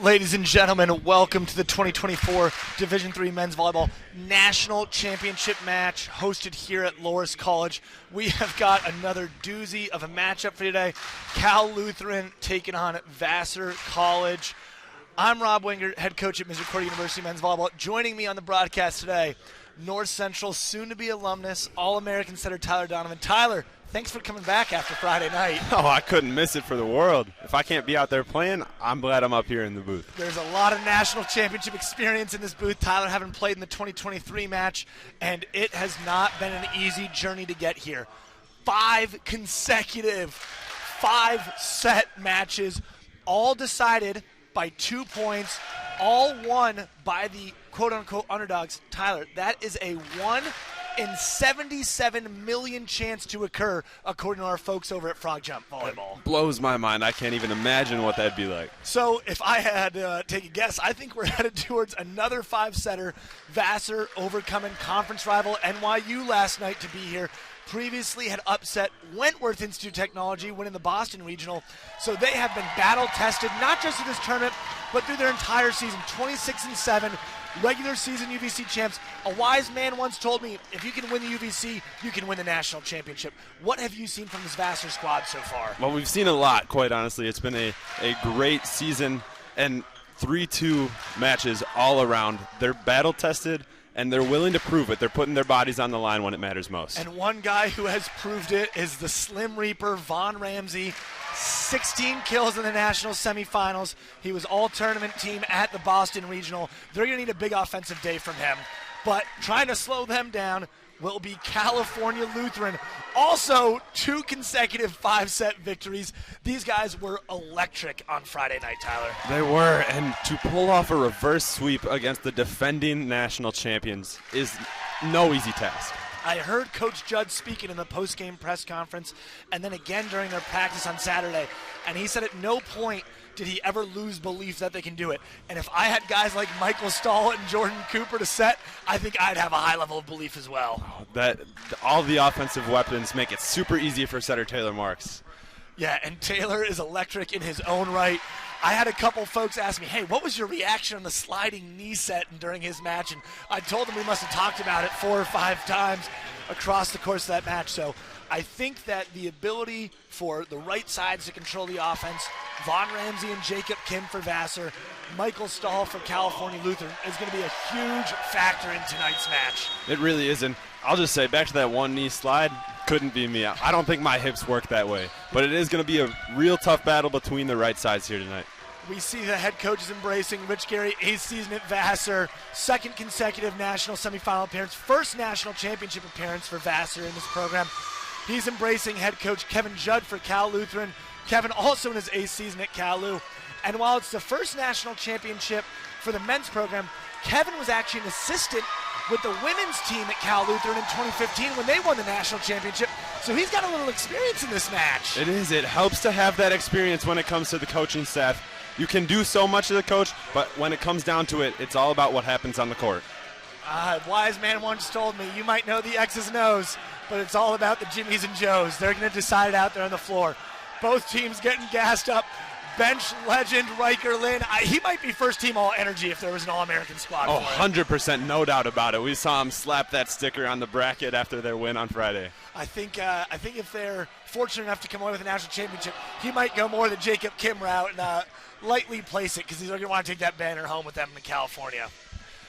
Ladies and gentlemen, welcome to the 2024 Division III Men's Volleyball National Championship match hosted here at Loras College. We have got another doozy of a matchup for you today. Cal Lutheran taking on Vassar College. I'm Rob Winger, head coach at Misericordia University Men's Volleyball. Joining me on the broadcast today, North Central soon-to-be alumnus, All-American setter Tyler Donovan. Tyler, thanks for coming back after Friday night. Oh, I couldn't miss it for the world. If I can't be out there playing, I'm glad I'm up here in the booth. There's a lot of national championship experience in this booth. Tyler having played in the 2023 match, and it has not been an easy journey to get here. 5 consecutive 5-set matches, all decided by 2 points, all won by the quote-unquote underdogs. Tyler, that is a 1 in 77 million chance to occur, according to our folks over at Frog Jump Volleyball. It blows my mind. I can't even imagine what that'd be like. So if I had to take a guess, I think we're headed towards another 5-setter. Vassar overcoming conference rival NYU last night to be here. Previously had upset Wentworth Institute of Technology, winning the Boston Regional. So they have been battle-tested, not just in this tournament, but through their entire season. 26-7, regular season UVC champs. A wise man once told me, if you can win the UVC, you can win the national championship. What have you seen from this Vassar squad so far? Well, we've seen a lot, quite honestly. It's been a great season, and 3-2 matches all around. They're battle-tested, and they're willing to prove it. They're putting their bodies on the line when it matters most. And one guy who has proved it is the Slim Reaper, Von Ramsey. 16 kills in the national semifinals. He was all-tournament team at the Boston Regional. They're going to need a big offensive day from him. But trying to slow them down will be California Lutheran. Also, 2 consecutive 5-set victories. These guys were electric on Friday night, Tyler. They were, and to pull off a reverse sweep against the defending national champions is no easy task. I heard Coach Judd speaking in the post-game press conference and then again during their practice on Saturday, and he said at no point did he ever lose belief that they can do it. And if I had guys like Michael Stahl and Jordan Cooper to set, I think I'd have a high level of belief as well. All the offensive weapons make it super easy for setter Taylor Marks. Yeah, and Taylor is electric in his own right. I had a couple folks ask me, hey, what was your reaction on the sliding knee set during his match? And I told them we must have talked about it 4 or 5 times across the course of that match. So I think that the ability for the right sides to control the offense, Von Ramsey and Jacob Kim for Vassar, Michael Stahl for California Lutheran, is going to be a huge factor in tonight's match. It really is, and I'll just say, back to that one knee slide, couldn't be me. I don't think my hips work that way, but it is going to be a real tough battle between the right sides here tonight. We see the head coach is embracing Rich Gary, 8th season at Vassar, 2nd consecutive national semifinal appearance, 1st national championship appearance for Vassar in this program. He's embracing head coach Kevin Judd for Cal Lutheran. Kevin also in his 8th season at CalLu. And while it's the 1st national championship for the men's program, Kevin was actually an assistant with the women's team at Cal Lutheran in 2015 when they won the national championship. So he's got a little experience in this match. It is. It helps to have that experience when it comes to the coaching staff. You can do so much as a coach, but when it comes down to it, it's all about what happens on the court. A wise man once told me, you might know the X's and O's, but it's all about the Jimmies and Joes. They're going to decide it out there on the floor. Both teams getting gassed up. Bench legend Riker Lynn. He might be first team all-energy if there was an All-American squad. Oh, 100%, no doubt about it. We saw him slap that sticker on the bracket after their win on Friday. I think if they're fortunate enough to come away with a national championship, he might go more the Jacob Kim route and lightly place it because he's going to want to take that banner home with them in California.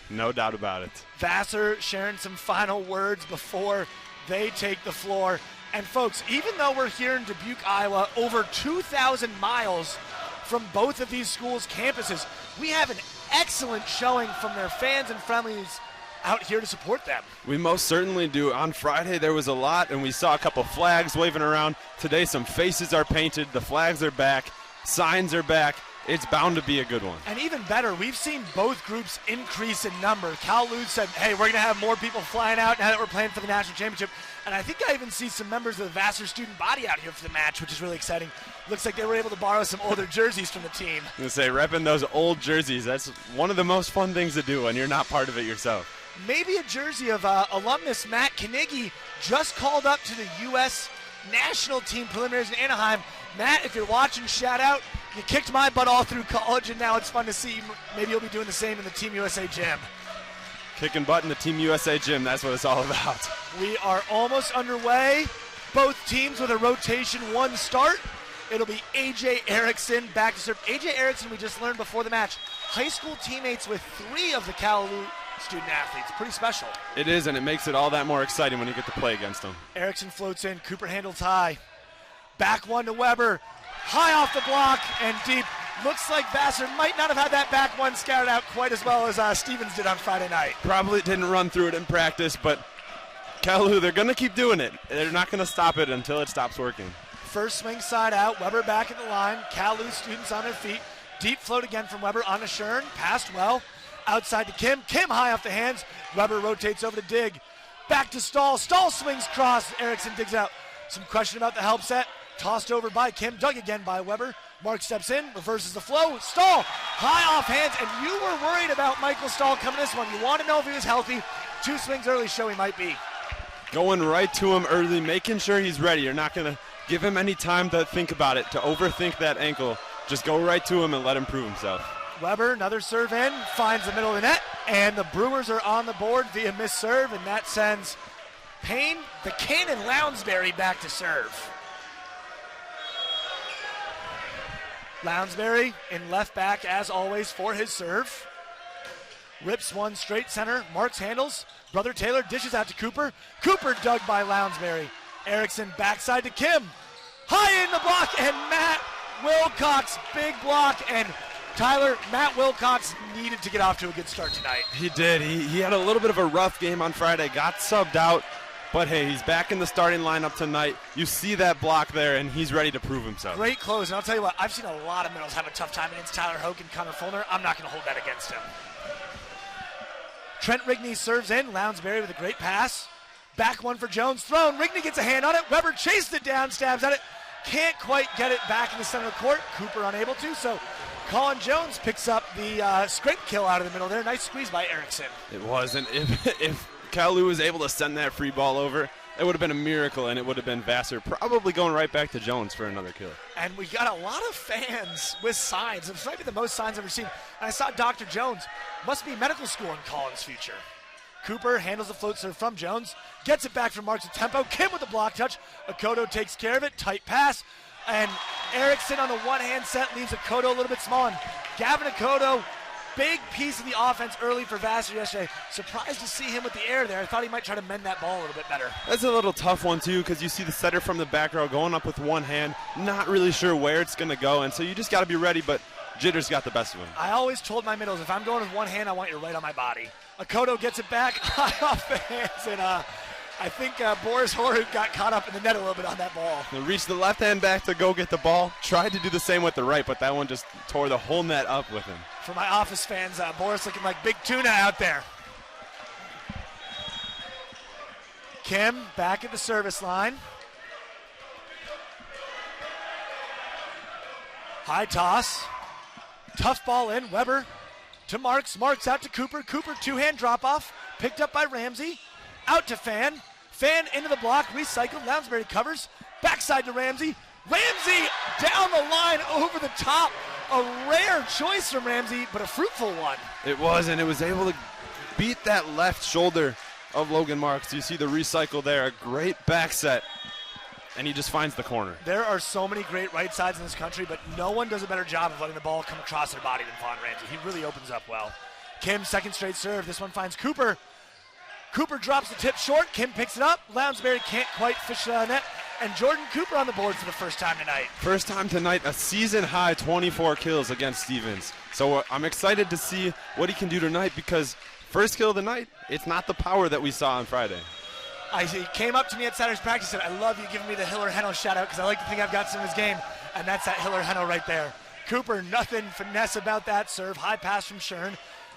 No doubt about it. Vassar sharing some final words before they take the floor. And folks, even though we're here in Dubuque, Iowa, over 2,000 miles from both of these schools' campuses, we have an excellent showing from their fans and friendlies out here to support them. We most certainly do. On Friday there was a lot, and we saw a couple flags waving around. Today some faces are painted, the flags are back, signs are back. It's bound to be a good one. And even better, we've seen both groups increase in number. CalLu said, hey, we're going to have more people flying out now that we're playing for the national championship. And I think I even see some members of the Vassar student body out here for the match, which is really exciting. Looks like they were able to borrow some older jerseys from the team. I'm going to say, repping those old jerseys, that's one of the most fun things to do when you're not part of it yourself. Maybe a jersey of alumnus Matt Knigge, just called up to the U.S. national team preliminaries in Anaheim. Matt, if you're watching, shout out. You kicked my butt all through college, and now it's fun to see. Maybe you'll be doing the same in the Team USA gym. Kicking butt in the Team USA gym, that's what it's all about. We are almost underway. Both teams with a rotation 1 start. It'll be A.J. Erickson back to serve. A.J. Erickson, we just learned before the match, high school teammates with 3 of the CalLu student athletes. Pretty special. It is, and it makes it all that more exciting when you get to play against them. Erickson floats in. Cooper handles high. Back one to Weber. High off the block and deep. Looks like Vassar might not have had that back one scouted out quite as well as Stevens did on Friday night. Probably didn't run through it in practice, but CalLu, they're going to keep doing it. They're not going to stop it until it stops working. First swing side out. Weber back at the line. CalLu students on their feet. Deep float again from Weber on to Shern. Passed well. Outside to Kim. Kim high off the hands. Weber rotates over to Dig. Back to Stahl. Stahl swings cross. Erickson digs out. Some question about the help set. Tossed over by Kim. Dug again by Weber. Mark steps in. Reverses the flow. Stahl high off hands. And you were worried about Michael Stahl coming this one. You want to know if he was healthy. 2 swings early show he might be. Going right to him early, making sure he's ready. You're not going to give him any time to think about it, to overthink that ankle. Just go right to him and let him prove himself. Weber, another serve in, finds the middle of the net, and the Brewers are on the board via missed serve, and that sends Payne, the Cannon Lounsbury back to serve. Lounsbury in left back as always for his serve. Rips one straight center, Marks handles, Brother Taylor dishes out to Cooper. Cooper dug by Lounsbury. Erickson backside to Kim. High in the block, and Matt Wilcox, big block, and Tyler, Matt Wilcox needed to get off to a good start tonight. He did. He had a little bit of a rough game on Friday, got subbed out, but hey, he's back in the starting lineup tonight. You see that block there, and he's ready to prove himself. Great close, and I'll tell you what, I've seen a lot of middles have a tough time against Tyler Hoke and Connor Fulner. I'm not going to hold that against him. Trent Rigney serves in. Lounsbury with a great pass. Back one for Jones. Thrown. Rigney gets a hand on it. Weber chased it down, stabs at it. Can't quite get it back in the center of the court. Cooper unable to, so Colin Jones picks up the scrape kill out of the middle there. Nice squeeze by Erickson. It was, and if CalLu was able to send that free ball over, it would have been a miracle, and it would have been Vassar probably going right back to Jones for another kill. And we got a lot of fans with signs. It might be the most signs I've ever seen. And I saw Dr. Jones. Must be medical school in Colin's future. Cooper handles the float serve from Jones. Gets it back from Marks with tempo. Kim with the block touch. Akoto takes care of it. Tight pass. And Erickson on the one-hand set leaves Akoto a little bit small. And Gavin Akoto, big piece of the offense early for Vassar yesterday. Surprised to see him with the air there. I thought he might try to mend that ball a little bit better. That's a little tough one, too, because you see the setter from the back row going up with one hand, not really sure where it's going to go, and so you just got to be ready, but Jitter's got the best of him. I always told my middles, if I'm going with one hand, I want you right on my body. Akoto gets it back high off the hands, and I think Boris Horut got caught up in the net a little bit on that ball. They reached the left hand back to go get the ball, tried to do the same with the right, but that one just tore the whole net up with him. For my Office fans, Boris looking like big tuna out there. Kim back at the service line. High toss. Tough ball in. Weber to Marks. Marks out to Cooper. Cooper two-hand drop-off. Picked up by Ramsey. Out to Fan. Fan into the block. Recycled. Lounsbury covers. Backside to Ramsey. Ramsey down the line over the top. A rare choice from Ramsey, but a fruitful one. It was, and it was able to beat that left shoulder of Logan Marks. You see the recycle there. A great back set. And he just finds the corner. There are so many great right sides in this country, but no one does a better job of letting the ball come across their body than Vaughn Ramsey. He really opens up well. Kim, second straight serve. This one finds Cooper. Cooper drops the tip short. Kim picks it up. Lounsbury can't quite fish it out of net. And Jordan Cooper on the board for the first time tonight. First time tonight, a season-high 24 kills against Stevens. So I'm excited to see what he can do tonight because first kill of the night, it's not the power that we saw on Friday. He came up to me at Saturday's practice and said, I love you giving me the Hiller Heno shout out because I like to think I've got some of his game. And that's that Hiller Heno right there. Cooper, nothing finesse about that serve. High pass from Shern.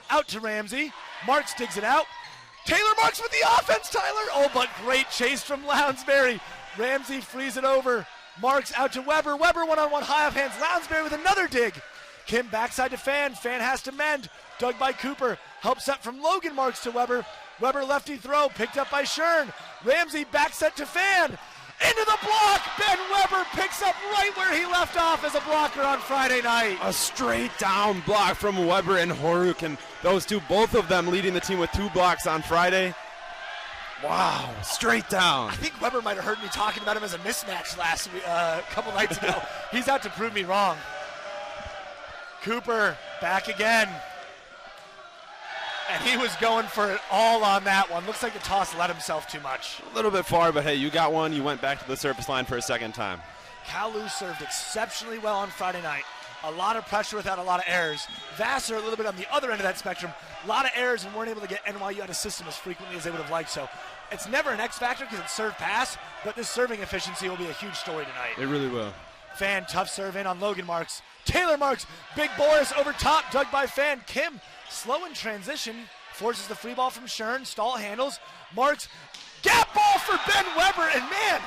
Out to Ramsey. Marks digs it out. Taylor Marks with the offense, Tyler. Oh, but great chase from Lounsbury. Ramsey frees it over. Marks out to Weber. Weber one-on-one high off hands. Lounsbury with another dig. Kim backside to Fan. Fan has to mend. Dug by Cooper. Help set from Logan Marks to Weber. Weber lefty throw. Picked up by Shern. Ramsey back set to Fan. Into the block. Ben Weber picks up right where he left off as a blocker on Friday night. A straight down block from Weber and Horuk, and those two, both of them leading the team with 2 blocks on Friday. Wow, straight down. I think Weber might have heard me talking about him as a mismatch last week, a couple nights ago. He's out to prove me wrong. Cooper back again. And he was going for it all on that one. Looks like the toss let himself too much. A little bit far, but hey, you got one. You went back to the service line for a second time. CalLu served exceptionally well on Friday night. A lot of pressure without a lot of errors. Vassar a little bit on the other end of that spectrum. A lot of errors and weren't able to get NYU out of system as frequently as they would have liked. So it's never an X factor because it's serve pass, but this serving efficiency will be a huge story tonight. It really will. Fan tough serve in on Logan Marks. Taylor Marks, Big Boris over top, dug by Fan. Kim slow in transition, forces the free ball from Shern. Stahl handles. Marks, gap ball for Ben Weber, and man,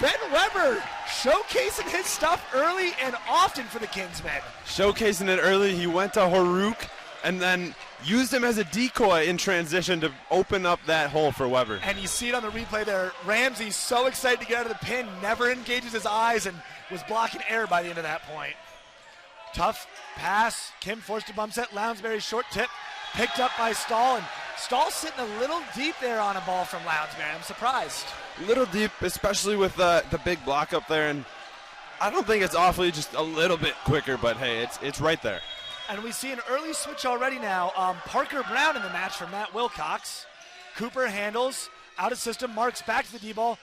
Ben Weber showcasing his stuff early and often for the Kingsmen. Showcasing it early, he went to Horuk and then used him as a decoy in transition to open up that hole for Weber. And you see it on the replay there. Ramsey so excited to get out of the pin, never engages his eyes and was blocking air by the end of that point. Tough pass. Kim forced a bump set. Lounsbury short tip. Picked up by Stahl. And Stahl sitting a little deep there on a ball from Lounsbury. I'm surprised. A little deep, especially with the big block up there. And I don't think it's awfully, just a little bit quicker, but hey, it's right there. And we see an early switch already now. Parker Brown in the match for Matt Wilcox. Cooper handles. Out of system. Marks back to the D-ball.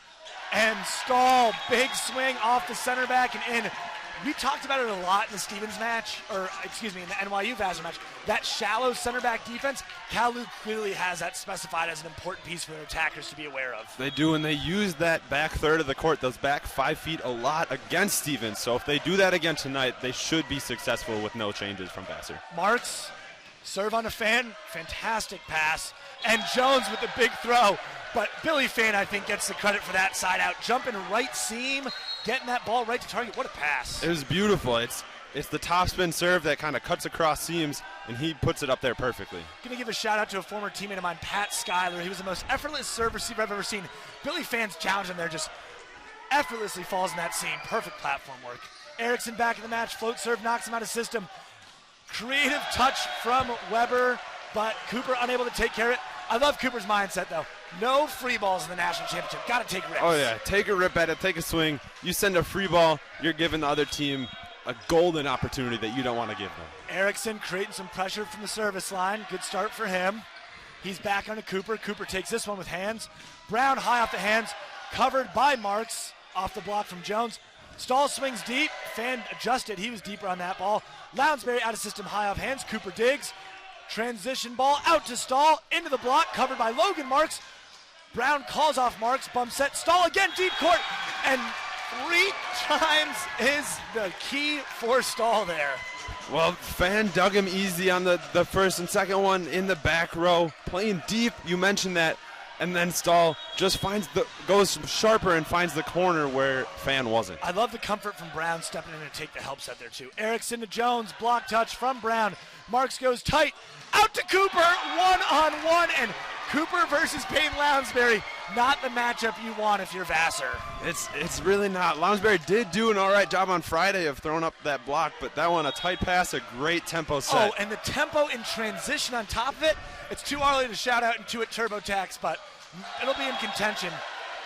And Stahl, big swing off the center back and in. We talked about it a lot in the Stevens match, or excuse me, in the NYU Vassar match. That shallow center back defense, CalLu clearly has that specified as an important piece for their attackers to be aware of. They do, and they use that back third of the court, those back 5 feet, a lot against Stevens. So if they do that again tonight, they should be successful with no changes from Vassar. Marks, serve on a Fan, fantastic pass. And Jones with the big throw. But Billy Fan, I think, gets the credit for that side out. Jumping right seam, getting that ball right to target. What a pass. It was beautiful. It's the topspin serve that kind of cuts across seams, and he puts it up there perfectly. Going to give a shout out to a former teammate of mine, Pat Schuyler. He was the most effortless serve receiver I've ever seen. Billy Fan's challenge him there just effortlessly falls in that seam. Perfect platform work. Erickson back in the match. Float serve knocks him out of system. Creative touch from Weber, but Cooper unable to take care of it. I love Cooper's mindset, though. No free balls in the national championship. Got to take rips. Oh, yeah. Take a rip at it. Take a swing. You send a free ball, you're giving the other team a golden opportunity that you don't want to give them. Erickson creating some pressure from the service line. Good start for him. He's back onto Cooper. Cooper takes this one with hands. Brown high off the hands. Covered by Marks. Off the block from Jones. Stahl swings deep. Fan adjusted. He was deeper on that ball. Lounsbury out of system high off hands. Cooper digs. Transition ball out to Stahl. Into the block. Covered by Logan Marks. Brown calls off Marks. Bump set. Stahl again. Deep court. And 3 times is the key for Stahl there. Well, Fan dug him easy on the first and second one in the back row. Playing deep. You mentioned that. And then Stahl just goes sharper and finds the corner where Fan wasn't. I love the comfort from Brown stepping in to take the help set there too. Erickson to Jones, block touch from Brown. Marks goes tight, out to Cooper, 1-on-1, and Cooper versus Payne Lounsbury, not the matchup you want if you're Vassar. It's really not. Lounsbury did do an all right job on Friday of throwing up that block, but that one, a tight pass, a great tempo set. Oh, and the tempo in transition on top of it, it's too early to shout out Intuit TurboTax, but it'll be in contention.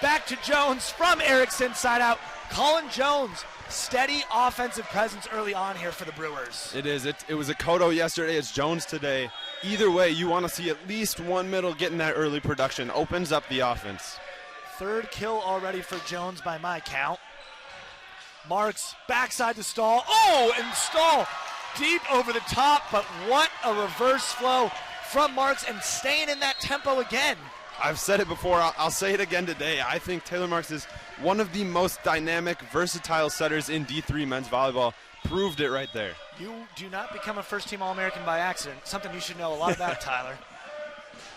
Back to Jones from Erickson, side out. Colin Jones, steady offensive presence early on here for the Brewers. It is. It was a Cotto yesterday. It's Jones today. Either way, you want to see at least one middle getting that early production. Opens up the offense. 3rd kill already for Jones by my count. Marks backside to Stahl. Oh, and Stahl deep over the top, but what a reverse flow from Marks and staying in that tempo again. I've said it before. I'll say it again today. I think Taylor Marks is one of the most dynamic, versatile setters in D3 men's volleyball. Proved it right there. You do not become a first-team All-American by accident. Something you should know a lot about, Tyler.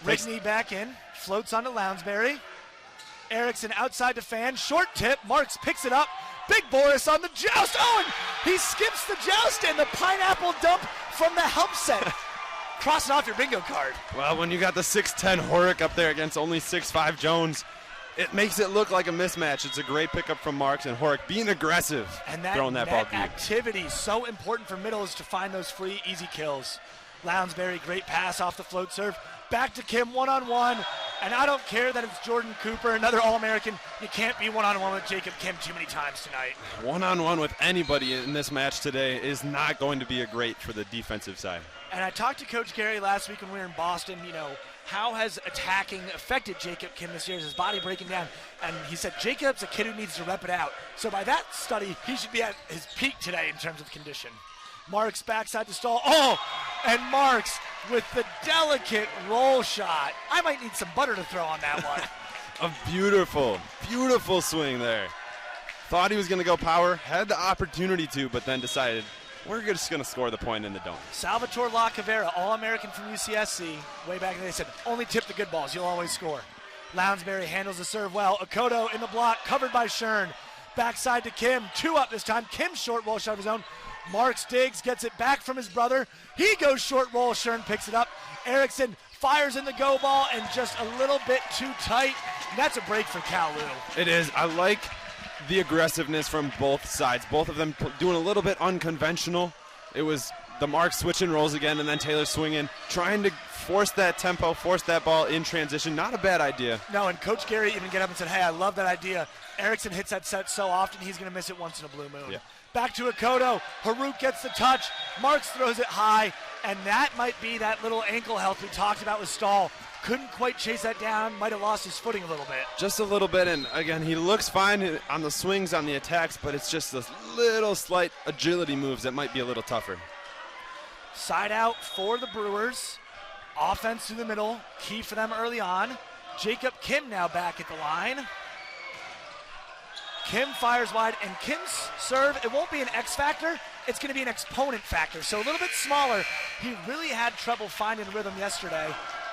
Rigney back in. Floats onto Lounsbury. Erickson outside to Fan. Short tip. Marks picks it up. Big Boris on the joust. Oh, and he skips the joust and the pineapple dump from the help set. Crossing off your bingo card. Well, when you got the 6'10 Horick up there against only 6'5 Jones, it makes it look like a mismatch. It's a great pickup from Marks, and Horick being aggressive, and that throwing that ball deep. Activity, so important for middles to find those free, easy kills. Lounsbury, great pass off the float serve. Back to Kim, one-on-one. And I don't care that it's Jordan Cooper, another All-American. You can't be one-on-one with Jacob Kim too many times tonight. One-on-one with anybody in this match today is not going to be a great for the defensive side. And I talked to Coach Gary last week when we were in Boston, how has attacking affected Jacob Kim this year? Is his body breaking down? And he said Jacob's a kid who needs to rep it out. So by that study, he should be at his peak today in terms of condition. Marks backside to Stahl. Oh, and Marks with the delicate roll shot. I might need some butter to throw on that one. A beautiful, beautiful swing there. Thought he was going to go power, had the opportunity to, but then decided we're just going to score the point in the dome. Salvatore La Cavera, All-American from UCSC. Way back then they said, only tip the good balls, you'll always score. Lounsbury handles the serve well. Okoto in the block, covered by Shern. Backside to Kim, 2 up this time. Kim short roll shot of his own. Marks digs, gets it back from his brother. He goes short roll, Shern picks it up. Erickson fires in the go ball and just a little bit too tight. And that's a break for CalLu. It is. I like the aggressiveness from both sides. Both of them doing a little bit unconventional. It was the Marks switching rolls again and then Taylor swinging, trying to force that tempo, force that ball in transition. Not a bad idea. No, and Coach Gary even get up and said, hey, I love that idea. Erickson hits that set so often, he's going to miss it once in a blue moon. Yeah. Back to Okoto. Haruk gets the touch. Marks throws it high, and that might be that little ankle health we talked about with Stahl. Couldn't quite chase that down. Might have lost his footing a little bit. Just a little bit, and again, he looks fine on the swings, on the attacks, but it's just those little slight agility moves that might be a little tougher. Side out for the Brewers. Offense through the middle. Key for them early on. Jacob Kim now back at the line. Kim fires wide, and Kim's serve, it won't be an X factor, it's going to be an exponent factor. So a little bit smaller. He really had trouble finding rhythm yesterday,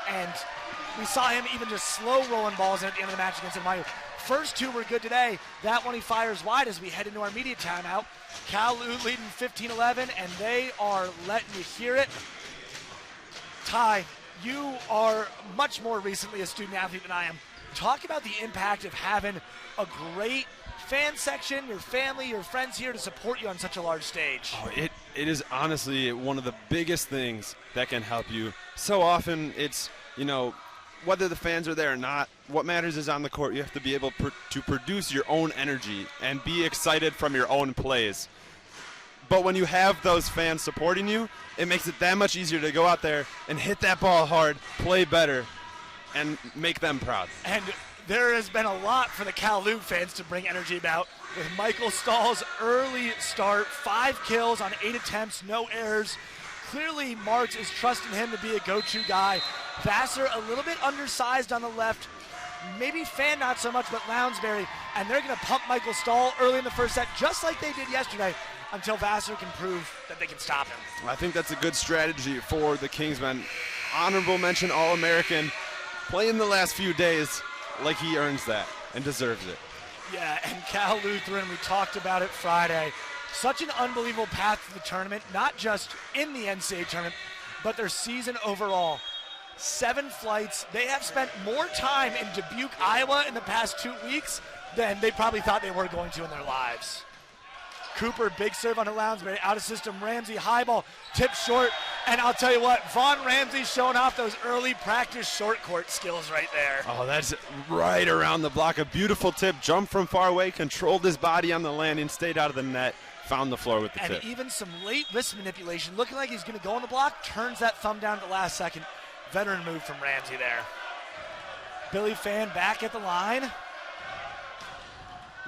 and we saw him even just slow rolling balls at the end of the match against NYU. First 2 were good today. That one he fires wide as we head into our media timeout. CalLu leading 15-11, and they are letting you hear it. Ty, you are much more recently a student athlete than I am. Talk about the impact of having a great fan section, your family, your friends here to support you on such a large stage. Oh, it is honestly one of the biggest things that can help you. So often it's, whether the fans are there or not, what matters is on the court. You have to be able to produce your own energy and be excited from your own plays. But when you have those fans supporting you, it makes it that much easier to go out there and hit that ball hard, play better, and make them proud. And there has been a lot for the CalLu fans to bring energy about with Michael Stahl's early start, 5 kills on 8 attempts, no errors. Clearly, Marks is trusting him to be a go-to guy. Vassar a little bit undersized on the left. Maybe Fan not so much, but Lounsbury. And they're going to pump Michael Stahl early in the first set, just like they did yesterday, until Vassar can prove that they can stop him. I think that's a good strategy for the Kingsmen. Honorable mention All-American, playing the last few days like he earns that and deserves it. Yeah, and Cal Lutheran, we talked about it Friday. Such an unbelievable path to the tournament, not just in the NCAA tournament, but their season overall. 7 flights. They have spent more time in Dubuque, Iowa in the past 2 weeks than they probably thought they were going to in their lives. Cooper, big serve on the Lounsbury, out of system. Ramsey, high ball, tip short. And I'll tell you what, Vaughn Ramsey showing off those early practice short court skills right there. Oh, that's right around the block. A beautiful tip, jumped from far away, controlled his body on the landing, stayed out of the net, found the floor with the tip. And even some late wrist manipulation, looking like he's going to go on the block, turns that thumb down at the last second. Veteran move from Ramsey there. Billy Fan back at the line.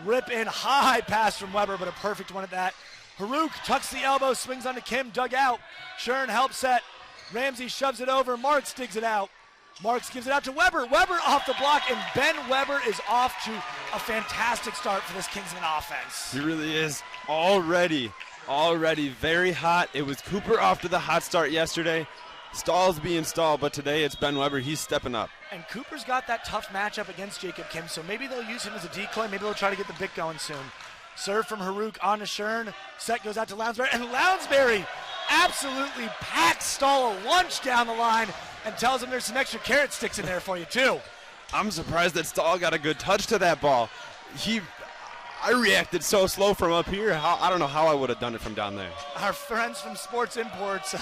Rip in, high pass from Weber, but a perfect one at that. Haruk tucks the elbow, swings onto Kim, dug out. Shern helps set. Ramsey shoves it over. Marks digs it out. Marks gives it out to Weber. Weber off the block, and Ben Weber is off to a fantastic start for this Kingsman offense. He really is already very hot. It was Cooper off to the hot start yesterday. Stahl's being stalled, but today it's Ben Weber. He's stepping up. And Cooper's got that tough matchup against Jacob Kim, so maybe they'll use him as a decoy. Maybe they'll try to get the bit going soon. Serve from Haruk on to Shern. Set goes out to Lounsbury, and Lounsbury absolutely packs Stahl a lunch down the line and tells him there's some extra carrot sticks in there for you, too. I'm surprised that Stahl got a good touch to that ball. I reacted so slow from up here. I don't know how I would have done it from down there. Our friends from Sports Imports,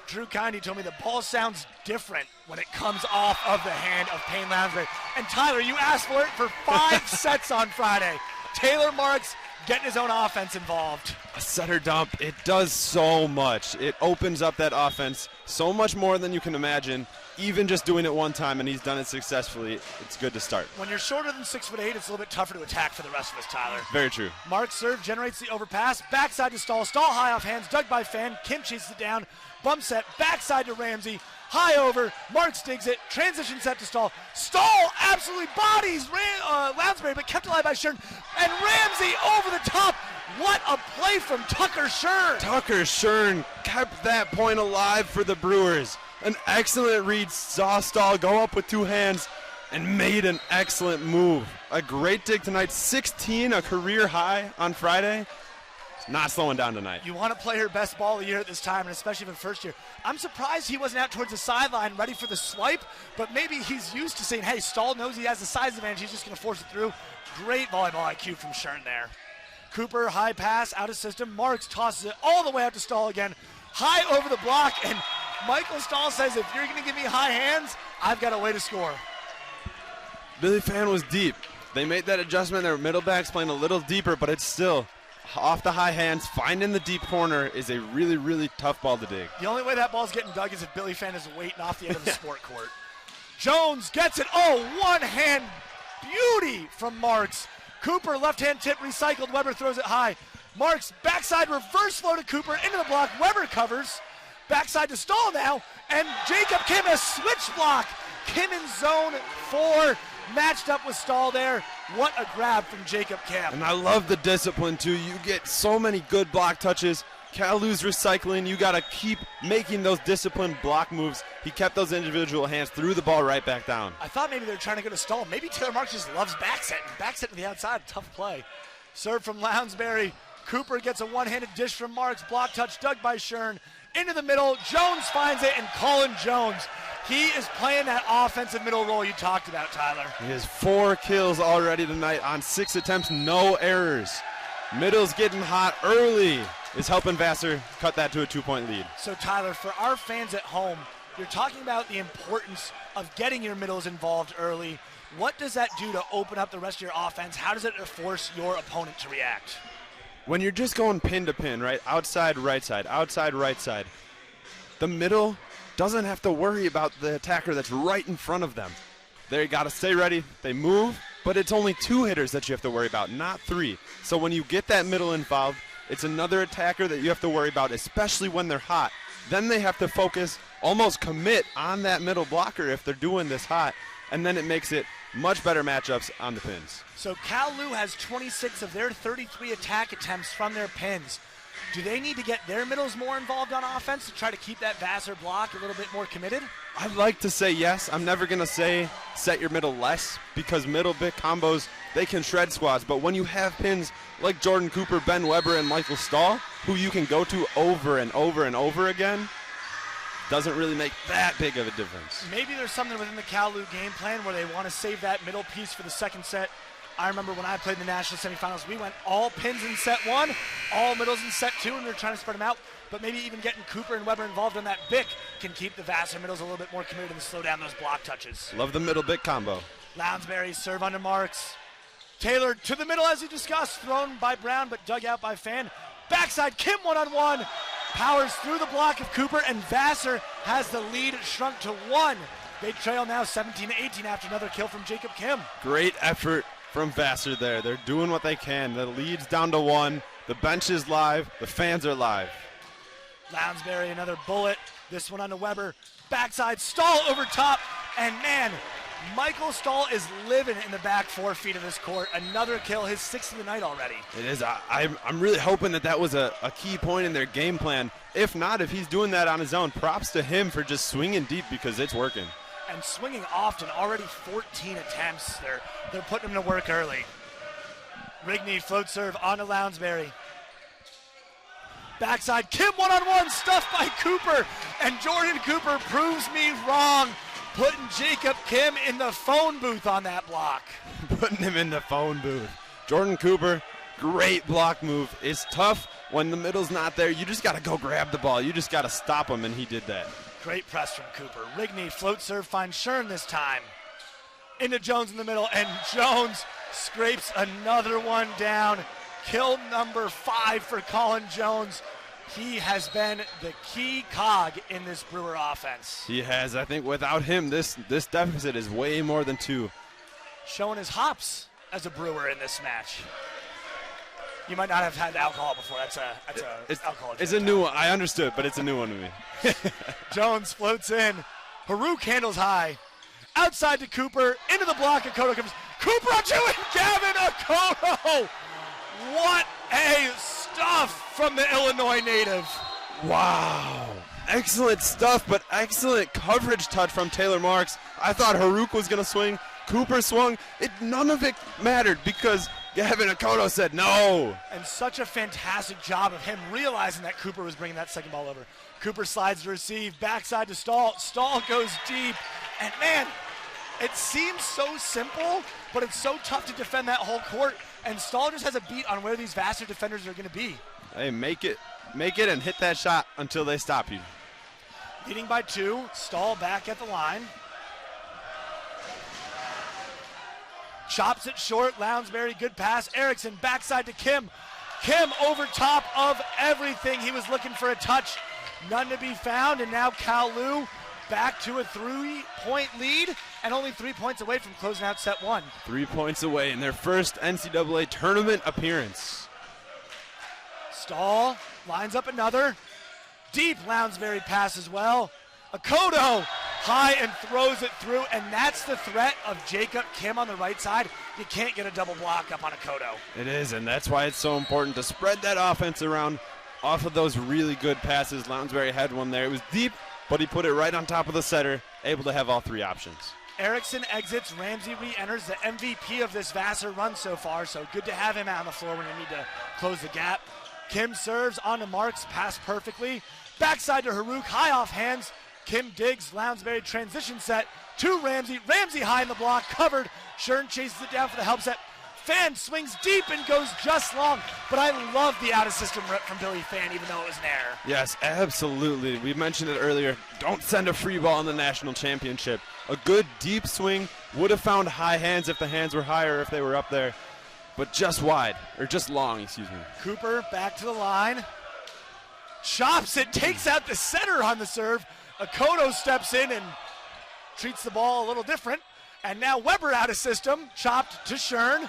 Drew Kindy told me the ball sounds different when it comes off of the hand of Payne Lounsbury. And Tyler, you asked for it for 5 sets on Friday. Taylor Marks getting his own offense involved. A setter dump, it does so much. It opens up that offense so much more than you can imagine. Even just doing it one time, and he's done it successfully, it's good to start. When you're shorter than 6'8", it's a little bit tougher to attack for the rest of us, Tyler. Very true. Mark's serve generates the overpass. Backside to Stahl. Stahl high off hands, dug by Fan. Kim chases it down. Bump set, backside to Ramsey. High over. Marks digs it. Transition set to Stahl. Stahl absolutely bodies Lounsbury, but kept alive by Shern. And Ramsey over the top. What a play from Tucker Shern. Tucker Shern kept that point alive for the Brewers. An excellent read, saw Stahl go up with 2 hands and made an excellent move. A great dig tonight, 16, a career high on Friday. It's not slowing down tonight. You want to play her best ball of the year at this time, and especially for the first year. I'm surprised he wasn't out towards the sideline ready for the swipe, but maybe he's used to saying, hey, Stahl knows he has the size advantage, he's just going to force it through. Great volleyball IQ from Shern there. Cooper, high pass, out of system. Marks tosses it all the way out to Stahl again. High over the block, and Michael Stahl says, if you're going to give me high hands, I've got a way to score. Billy Fan was deep. They made that adjustment. Their middle back's playing a little deeper, but it's still off the high hands. Finding the deep corner is a really, really tough ball to dig. The only way that ball's getting dug is if Billy Fan is waiting off the end of the sport court. Jones gets it. Oh, one-hand beauty from Marks. Cooper, left-hand tip, recycled. Weber throws it high. Marks, backside reverse flow to Cooper, into the block. Weber covers. Backside to Stahl now, and Jacob Kim has switch block. Kim in zone 4, matched up with Stahl there. What a grab from Jacob Kim. And I love the discipline, too. You get so many good block touches. CalLu's recycling. You got to keep making those disciplined block moves. He kept those individual hands, threw the ball right back down. I thought maybe they were trying to go to Stahl. Maybe Taylor Marks just loves backset. Backset to the outside, tough play. Serve from Lounsbury. Cooper gets a one-handed dish from Marks. Block touch dug by Shern. Into the middle, Jones finds it, and Colin Jones, he is playing that offensive middle role you talked about, Tyler. He has 4 kills already tonight on 6 attempts, no errors. Middle's getting hot early, is helping Vassar cut that to a 2-point lead. So, Tyler, for our fans at home, you're talking about the importance of getting your middles involved early. What does that do to open up the rest of your offense? How does it force your opponent to react? When you're just going pin to pin, right, outside, right side, the middle doesn't have to worry about the attacker that's right in front of them. They got to stay ready. They move, but it's only 2 hitters that you have to worry about, not 3. So when you get that middle involved, it's another attacker that you have to worry about, especially when they're hot. Then they have to focus, almost commit on that middle blocker if they're doing this hot, and then it makes it much better matchups on the pins. So CalLu has 26 of their 33 attack attempts from their pins. Do they need to get their middles more involved on offense to try to keep that Vassar block a little bit more committed? I'd like to say yes. I'm never going to say set your middle less, because middle big combos, they can shred squads. But when you have pins like Jordan Cooper, Ben Weber, and Michael Stahl, who you can go to over and over and over again, doesn't really make that big of a difference. Maybe there's something within the CalLu game plan where they want to save that middle piece for the second set. I remember when I played in the national semifinals, we went all pins in set 1, all middles in set 2, and we were trying to spread them out. But maybe even getting Cooper and Weber involved on that BIC can keep the Vassar middles a little bit more committed and slow down those block touches. Love the middle BIC combo. Lounsbury serve under Marks. Taylor to the middle as he discussed, thrown by Brown but dug out by Fan. Backside, Kim one-on-one. Powers through the block of Cooper, and Vassar has the lead shrunk to 1. They trail now 17-18 after another kill from Jacob Kim. Great effort from Vassar there. They're doing what they can. The lead's down to 1. The bench is live. The fans are live. Lounsbury, another bullet. This one onto Weber. Backside, Stahl over top. And man, Michael Stahl is living in the back 4 feet of this court. Another kill, his 6th of the night already. It is. I'm really hoping that was a key point in their game plan. If not, if he's doing that on his own, props to him for just swinging deep, because it's working. And swinging often, already 14 attempts. They're putting him to work early. Rigney float serve onto Lounsbury. Backside, Kim one-on-one, stuffed by Cooper. And Jordan Cooper proves me wrong. putting Jacob Kim in the phone booth on that block. Putting him in the phone booth. Jordan Cooper, great block move. It's tough when the middle's not there. You just got to go grab the ball. You just got to stop him, and he did that. Great press from Cooper. Rigney float serve finds Shern this time. Into Jones in the middle, and Jones scrapes another one down. Kill number 5 for Colin Jones. He has been the key cog in this Brewer offense. He has. I think without him, this deficit is way more than 2. Showing his hops as a Brewer in this match. You might not have had alcohol before. That's alcohol. It's a new one. I understood, but it's a new one to me. Jones floats in. Haruk handles high. Outside to Cooper. Into the block. Akoto comes. Cooper on 2 and Gavin Akoto. What a stuff from the Illinois native. Wow. Excellent stuff, but excellent coverage touch from Taylor Marks. I thought Haruk was going to swing. Cooper swung. None of it mattered because Gavin Akoto said no. And such a fantastic job of him realizing that Cooper was bringing that second ball over. Cooper slides to receive, backside to Stahl. Stahl goes deep. And man, it seems so simple, but it's so tough to defend that whole court. And Stahl just has a beat on where these Vassar defenders are going to be. Hey, make it and hit that shot until they stop you. Leading by 2, Stahl back at the line. Chops it short, Lounsbury, good pass. Erickson backside to Kim. Kim over top of everything. He was looking for a touch, none to be found, and now CalLu back to a 3-point lead and only 3 points away from closing out set 1. 3 points away in their first NCAA tournament appearance. Stahl lines up another. Deep Lounsbury pass as well. Akoto high and throws it through, and that's the threat of Jacob Kim on the right side. You can't get a double block up on Akoto. It is, and that's why it's so important to spread that offense around off of those really good passes. Lounsbury had one there. It was deep, but he put it right on top of the setter, able to have all 3 options. Erickson exits, Ramsey re-enters, the MVP of this Vassar run so far, so good to have him out on the floor when you need to close the gap. Kim serves onto Marks, pass perfectly. Backside to Haruk, high off hands. Kim digs, Lounsbury transition set to Ramsey. Ramsey high in the block, covered. Shern chases it down for the help set. Fan swings deep and goes just long, but I love the out-of-system rip from Billy Fan, even though it was an error. Yes, absolutely. We mentioned it earlier. Don't send a free ball in the national championship. A good deep swing would have found high hands if the hands were higher, if they were up there, but just wide, or just long, excuse me. Cooper back to the line. Chops it, takes out the setter on the serve. Akoto steps in and treats the ball a little different. And now Weber out of system, chopped to Shern.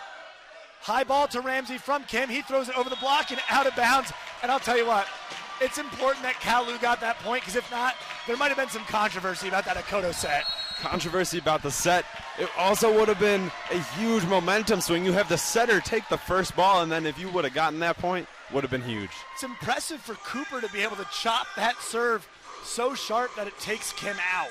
High ball to Ramsey from Kim. He throws it over the block and out of bounds. And I'll tell you what, it's important that CalLu got that point, because if not, there might have been some controversy about that Akoto set. Controversy about the set. It also would have been a huge momentum swing. You have the setter take the first ball, and then if you would have gotten that point, would have been huge. It's impressive for Cooper to be able to chop that serve so sharp that it takes Kim out.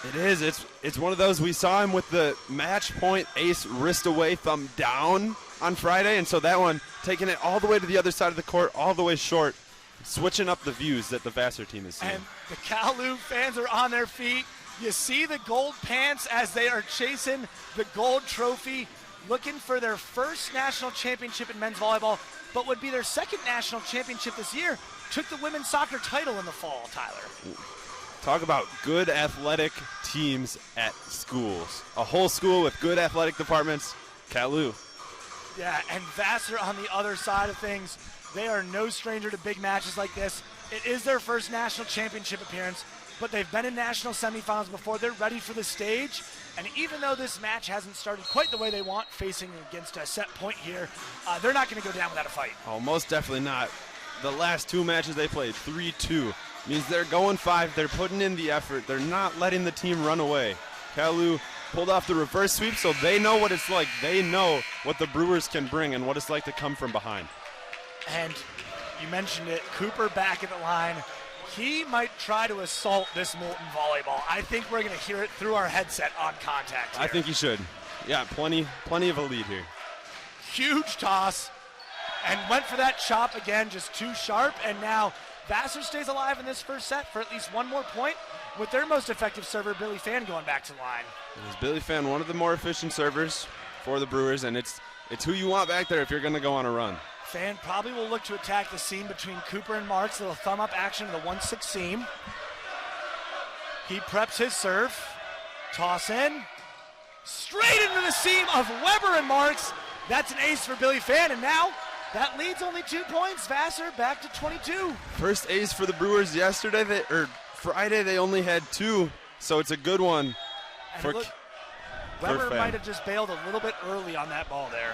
It is. It's one of those. We saw him with the match point ace wrist away, thumb down on Friday, and so that one, taking it all the way to the other side of the court, all the way short, switching up the views that the Vassar team is seeing. And the CalLu fans are on their feet. You see the gold pants as they are chasing the gold trophy, looking for their first national championship in men's volleyball, but would be their second national championship this year. Took the women's soccer title in the fall, Tyler. Talk about good athletic teams at schools. A whole school with good athletic departments, CalLu. Yeah, and Vassar on the other side of things, they are no stranger to big matches like this. It is their first national championship appearance, but they've been in national semifinals before. They're ready for the stage, and even though this match hasn't started quite the way they want, facing against a set point here, they're not going to go down without a fight. Oh, most definitely not. The last 2 matches they played, 3-2, means they're going 5. They're putting in the effort. They're not letting the team run away. CalLu pulled off the reverse sweep, so they know what it's like. They know what the Brewers can bring and what it's like to come from behind. And you mentioned it, Cooper back at the line. He might try to assault this Moulton volleyball. I think we're going to hear it through our headset on contact here. I think he should. Yeah, plenty of a lead here. Huge toss, and went for that chop again, just too sharp, and now Vassar stays alive in this first set for at least one more point, with their most effective server, Billy Fan, going back to the line. Is Billy Fan one of the more efficient servers for the Brewers, and it's who you want back there if you're going to go on a run. Fan probably will look to attack the seam between Cooper and Marks. Little thumb up action to the 1-6 seam. He preps his serve. Toss in. Straight into the seam of Weber and Marks. That's an ace for Billy Fan, and now that leads only 2 points. Vassar back to 22. First ace for the Brewers yesterday, Friday they only had 2, so it's a good one. And Weber might have just bailed a little bit early on that ball there.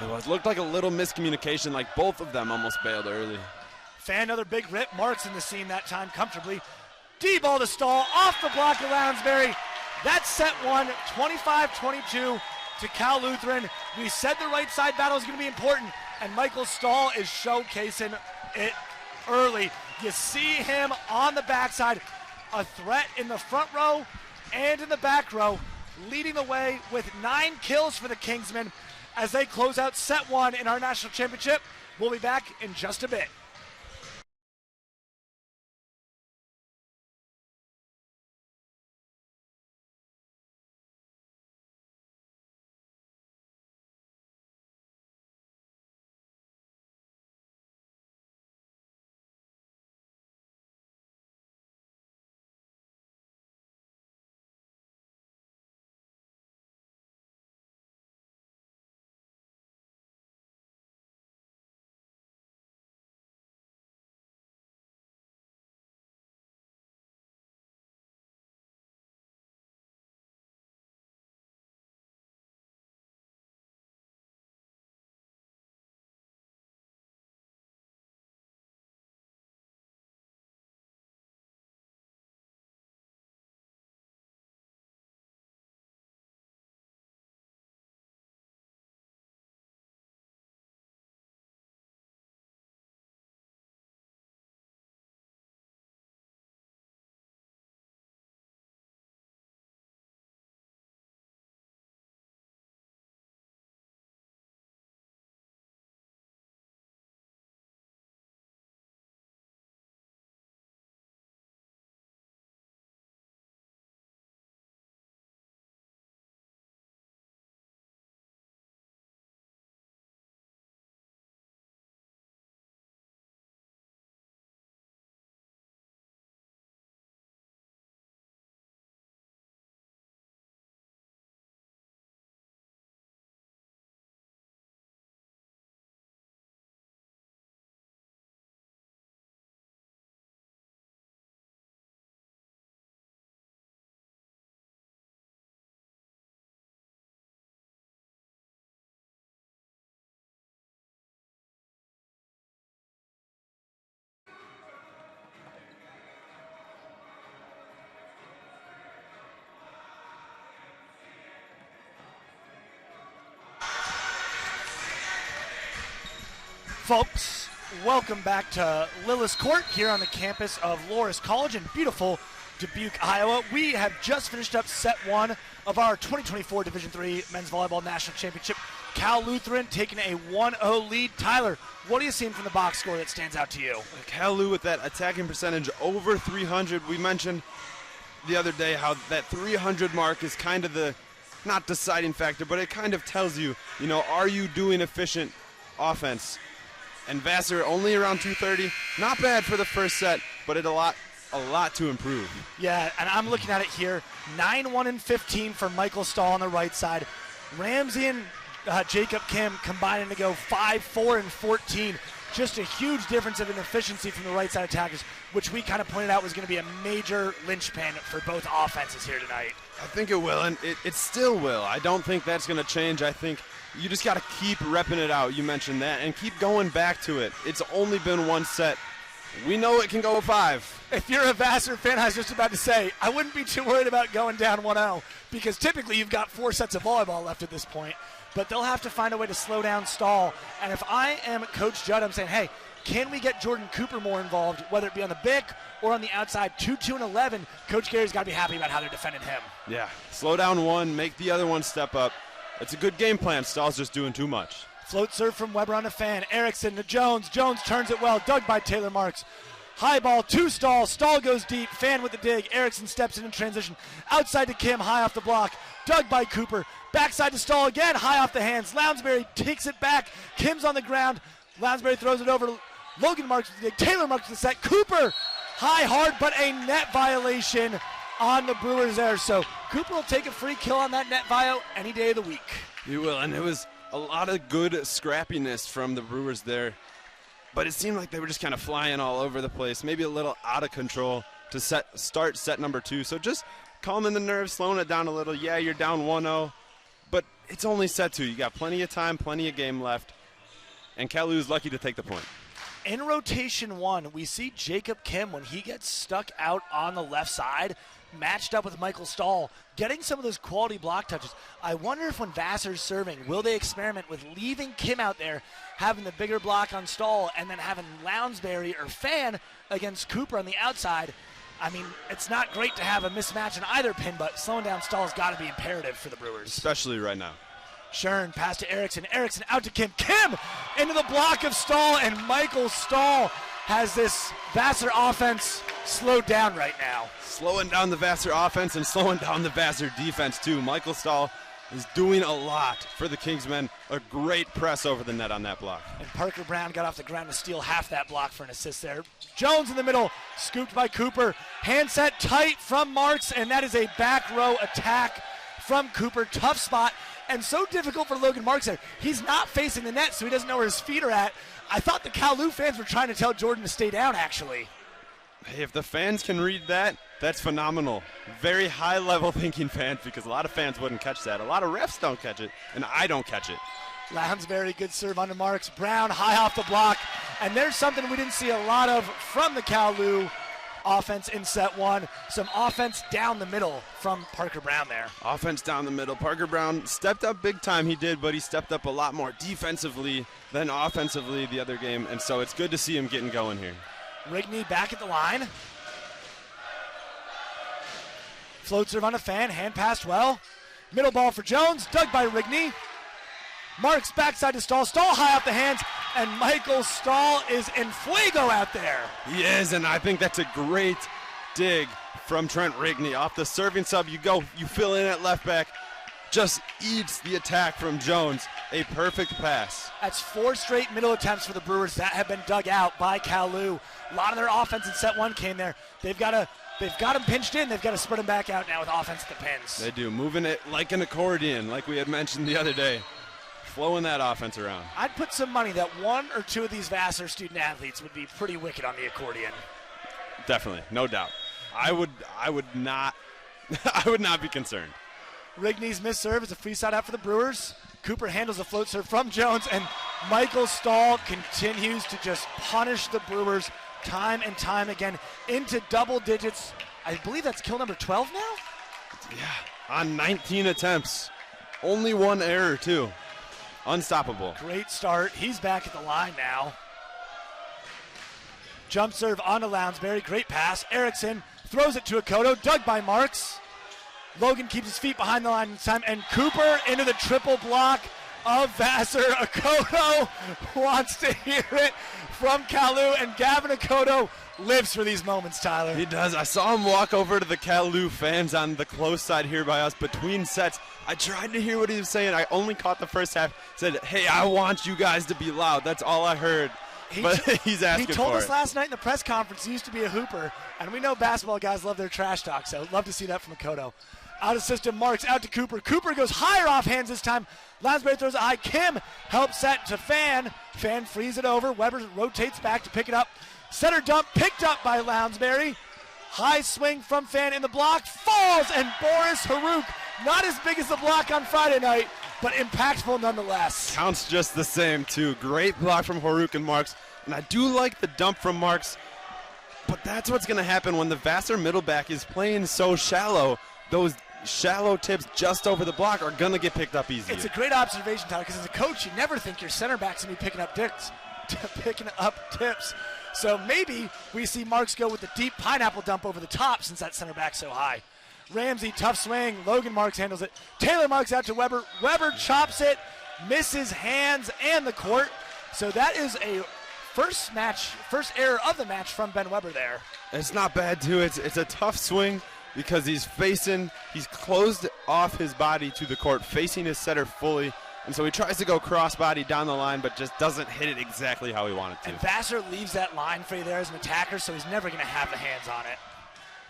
It looked like a little miscommunication, like both of them almost bailed early. Fan, another big rip. Marks in the seam that time comfortably. D-ball to Stahl, off the block of Lounsbury. That's set one, 25-22 to Cal Lutheran. We said the right side battle is going to be important, and Michael Stahl is showcasing it early. You see him on the backside, a threat in the front row and in the back row, leading the way with 9 kills for the Kingsmen as they close out set one in our national championship. We'll be back in just a bit. Folks, welcome back to Lillis Court here on the campus of Loras College in beautiful Dubuque, Iowa. We have just finished up set one of our 2024 Division III Men's Volleyball National Championship. Cal Lutheran taking a 1-0 lead. Tyler, what are you seeing from the box score that stands out to you? CalLu with that attacking percentage over 300. We mentioned the other day how that 300 mark is kind of the, not deciding factor, but it kind of tells you, are you doing efficient offense? And Vassar only around 230. Not bad for the first set, but a lot to improve. Yeah, and I'm looking at it here. 9-1-15 for Michael Stahl on the right side. Ramsey and Jacob Kim combining to go 5-4-14. Just a huge difference of an efficiency from the right side attackers, which we kind of pointed out was going to be a major linchpin for both offenses here tonight. I think it will, and it still will. I don't think that's going to change. I think you just got to keep repping it out. You mentioned that, and keep going back to it. It's only been one set. We know it can go 5. If you're a Vassar fan, I was just about to say, I wouldn't be too worried about going down 1-0 because typically you've got 4 sets of volleyball left at this point. But they'll have to find a way to slow down Stahl. And if I am Coach Judd, I'm saying, hey, can we get Jordan Cooper more involved, whether it be on the BIC or on the outside? 2-2-11, Coach Gary's got to be happy about how they're defending him. Yeah, slow down one, make the other one step up. It's a good game plan. Stahl's just doing too much. Float serve from Weber on the Fan. Erickson to Jones. Jones turns it well. Dug by Taylor Marks. High ball to Stahl. Stahl goes deep. Fan with the dig. Erickson steps in transition. Outside to Kim, high off the block. Dug by Cooper. Backside to Stahl again, high off the hands. Lounsbury takes it back. Kim's on the ground. Lounsbury throws it over. Logan Marks with the dig. Taylor Marks with the set. Cooper, high, hard, but a net violation on the Brewers there. So Cooper will take a free kill on that net vio any day of the week. He will, and it was a lot of good scrappiness from the Brewers there. But it seemed like they were just kind of flying all over the place, maybe a little out of control to start set number 2. So just calming the nerves, slowing it down a little. Yeah, you're down 1-0, but it's only set 2. You got plenty of time, plenty of game left, and CalLu is lucky to take the point. In rotation 1, we see Jacob Kim when he gets stuck out on the left side, matched up with Michael Stahl, getting some of those quality block touches. I wonder if when Vassar's serving, will they experiment with leaving Kim out there, having the bigger block on Stahl, and then having Lounsbury or Fan against Cooper on the outside. I mean, it's not great to have a mismatch in either pin, but slowing down Stahl's got to be imperative for the Brewers. Especially right now. Schern, pass to Erickson. Erickson out to Kim. Kim into the block of Stahl, and Michael Stahl has this Vassar offense slowed down right now. Slowing down the Vassar offense and slowing down the Vassar defense, too. Michael Stahl is doing a lot for the Kingsmen. A great press over the net on that block. And Parker Brown got off the ground to steal half that block for an assist there. Jones in the middle, scooped by Cooper. Hand set tight from Marks, and that is a back row attack from Cooper. Tough spot, and so difficult for Logan Marks there. He's not facing the net, so he doesn't know where his feet are at. I thought the CalLu fans were trying to tell Jordan to stay down, actually. Hey, if the fans can read that, that's phenomenal. Very high-level thinking fans, because a lot of fans wouldn't catch that. A lot of refs don't catch it, and I don't catch it. Lounsbury, good serve onto Marks. Brown, high off the block. And there's something we didn't see a lot of from the CalLu offense in set 1. Some offense down the middle from Parker Brown there. Offense down the middle. Parker Brown stepped up big time, he did, but he stepped up a lot more defensively than offensively the other game, and so it's good to see him getting going here. Rigney back at the line. Float serve on a Fan, hand passed well. Middle ball for Jones, dug by Rigney. Marks backside to Stahl. Stahl high off the hands, and Michael Stahl is in fuego out there. He is, and I think that's a great dig from Trent Rigney. Off the serving sub, you fill in at left back. Just eats the attack from Jones. A perfect pass. That's 4 straight middle attempts for the Brewers that have been dug out by CalLu. A lot of their offense in set 1 came there. They've got them pinched in. They've got to spread them back out now with offense at the pins. They do, moving it like an accordion, like we had mentioned the other day. Flowing that offense around. I'd put some money that 1 or 2 of these Vassar student athletes would be pretty wicked on the accordion. Definitely, no doubt. I would not be concerned. Rigney's missed serve is a free side out for the Brewers. Cooper handles a float serve from Jones, and Michael Stahl continues to just punish the Brewers time and time again into double digits. I believe that's kill number 12 now? Yeah, on 19 attempts. Only 1 error, too. Unstoppable. Great start. He's back at the line now. Jump serve onto Lounsbury. Great pass. Erickson throws it to Akoto. Dug by Marks. Logan keeps his feet behind the line this time, and Cooper into the triple block of Vassar. Akoto wants to hear it from CalLu, and Gavin Akoto lives for these moments, Tyler. He does. I saw him walk over to the CalLu fans on the close side here by us between sets. I tried to hear what he was saying. I only caught the first half. Said, hey, I want you guys to be loud. That's all I heard. But he's asking for it. He told us last night in the press conference he used to be a hooper, and we know basketball guys love their trash talk, so love to see that from Akoto. Out of system, Marks out to Cooper. Cooper goes higher off hands this time. Lounsbury throws it high. Kim helps set to Fan. Fan frees it over. Weber rotates back to pick it up. Center dump picked up by Lounsbury. High swing from Fan in the block. Falls, and Boris Haruk, not as big as the block on Friday night, but impactful nonetheless. Counts just the same, too. Great block from Haruk and Marks. And I do like the dump from Marks, but that's what's going to happen when the Vassar middle back is playing so shallow. Those shallow tips just over the block are going to get picked up easier. It's a great observation, Tyler, because as a coach, you never think your center back's going to be picking up tips. So maybe we see Marks go with the deep pineapple dump over the top since that center back's so high. Ramsey, tough swing. Logan Marks handles it. Taylor Marks out to Weber. Weber chops it, misses hands and the court. So that is a first error of the match from Ben Weber there. It's not bad, too. It's a tough swing because he's closed off his body to the court, facing his setter fully. And so he tries to go cross-body down the line, but just doesn't hit it exactly how he wanted to. And Vassar leaves that line for you there as an attacker, so he's never going to have the hands on it.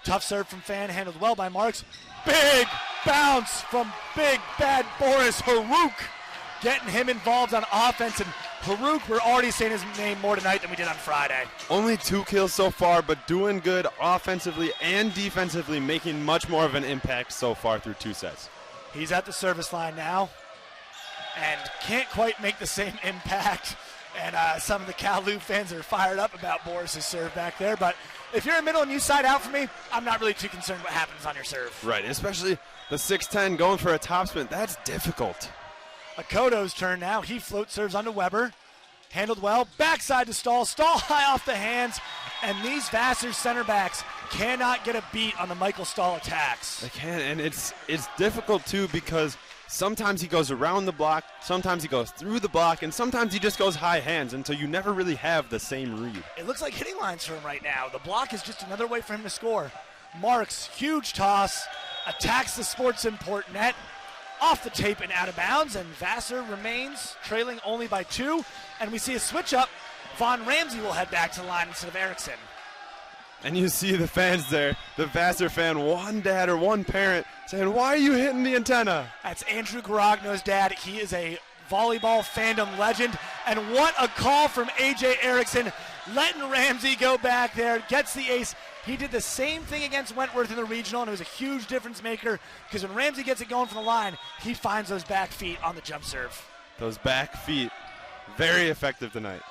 Tough serve from Fan, handled well by Marks. Big bounce from big bad Boris Haruk, getting him involved on offense. And Haruk, we're already saying his name more tonight than we did on Friday. Only 2 kills so far, but doing good offensively and defensively, making much more of an impact so far through 2 sets. He's at the service line now and can't quite make the same impact. And some of the CalLu fans are fired up about Boris's serve back there. But if you're in middle and you side out for me, I'm not really too concerned what happens on your serve. Right, especially the 6'10" going for a topspin. That's difficult. Akoto's turn now. He float serves onto Weber. Handled well. Backside to Stahl. Stahl high off the hands. And these Vassar center backs cannot get a beat on the Michael Stahl attacks. They can, and it's difficult, too, because sometimes he goes around the block, sometimes he goes through the block, and sometimes he just goes high hands until you never really have the same read. It looks like hitting lines for him right now. The block is just another way for him to score. Marks, huge toss, attacks the Sports Import net, off the tape and out of bounds, and Vassar remains trailing only by 2. And we see a switch up. Von Ramsey will head back to the line instead of Erickson. And you see the fans there, the Vassar fan, one dad or one parent saying, "Why are you hitting the antenna?" That's Andrew Garagno's dad. He is a volleyball fandom legend. And what a call from A.J. Erickson, letting Ramsey go back there, gets the ace. He did the same thing against Wentworth in the regional, and it was a huge difference maker because when Ramsey gets it going from the line, he finds those back feet on the jump serve. Those back feet, very effective tonight.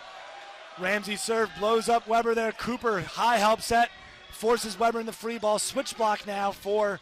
Ramsey serve blows up Weber there. Cooper, high help set, forces Weber in the free ball. Switch block now for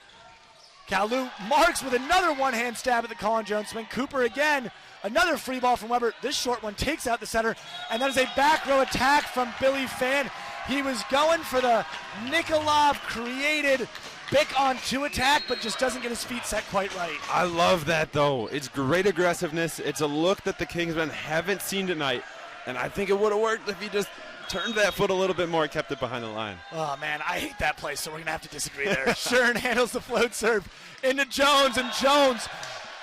CalLu. Marks with another one-hand stab at the Colin Jones swing. Cooper again, another free ball from Weber. This short one takes out the center, and that is a back row attack from Billy Fan. He was going for the Nikolov created Bick on 2 attack, but just doesn't get his feet set quite right. I love that, though. It's great aggressiveness. It's a look that the Kingsmen haven't seen tonight. And I think it would have worked if he just turned that foot a little bit more and kept it behind the line. Oh, man, I hate that play, so we're going to have to disagree there. Shern handles the float serve into Jones, and Jones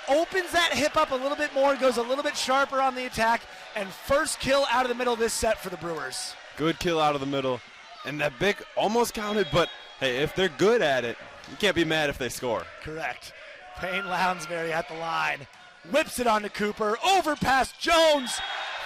opens that hip up a little bit more, goes a little bit sharper on the attack, and first kill out of the middle of this set for the Brewers. Good kill out of the middle. And that Bick almost counted, but, hey, if they're good at it, you can't be mad if they score. Correct. Payne Lounsbury at the line. Whips it onto Cooper. Over past Jones.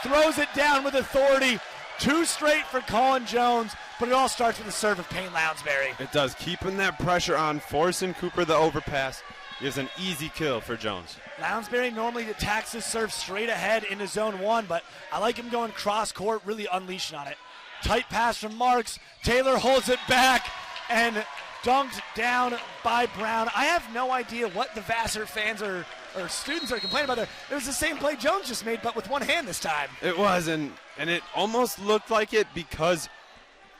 Throws it down with authority. 2 straight for Colin Jones, but it all starts with the serve of Payne Lounsbury. It does. Keeping that pressure on, forcing Cooper the overpass is an easy kill for Jones. Lounsbury normally attacks his serve straight ahead into zone 1, but I like him going cross court, really unleashing on it. Tight pass from Marks. Taylor holds it back and dunked down by Brown. I have no idea what the Vassar fans or students are complaining about there. It was the same play Jones just made, but with one hand this time. It was, and it almost looked like it because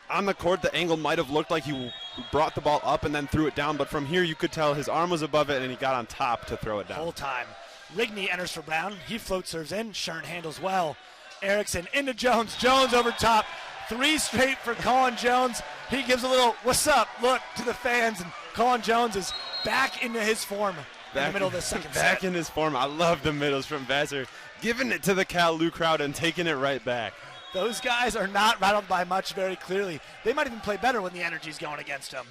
on the court the angle might have looked like he brought the ball up and then threw it down, but from here you could tell his arm was above it and he got on top to throw it down. Whole time. Rigney enters for Brown. He float serves in. Shern handles well. Erickson into Jones. Jones over top. 3 straight for Colin Jones. He gives a little "what's up" look to the fans, and Colin Jones is back into his form in the middle of the second set. Back in his form. I love the middles from Vassar, giving it to the CalLu crowd and taking it right back. Those guys are not rattled by much very clearly. They might even play better when the energy's going against them.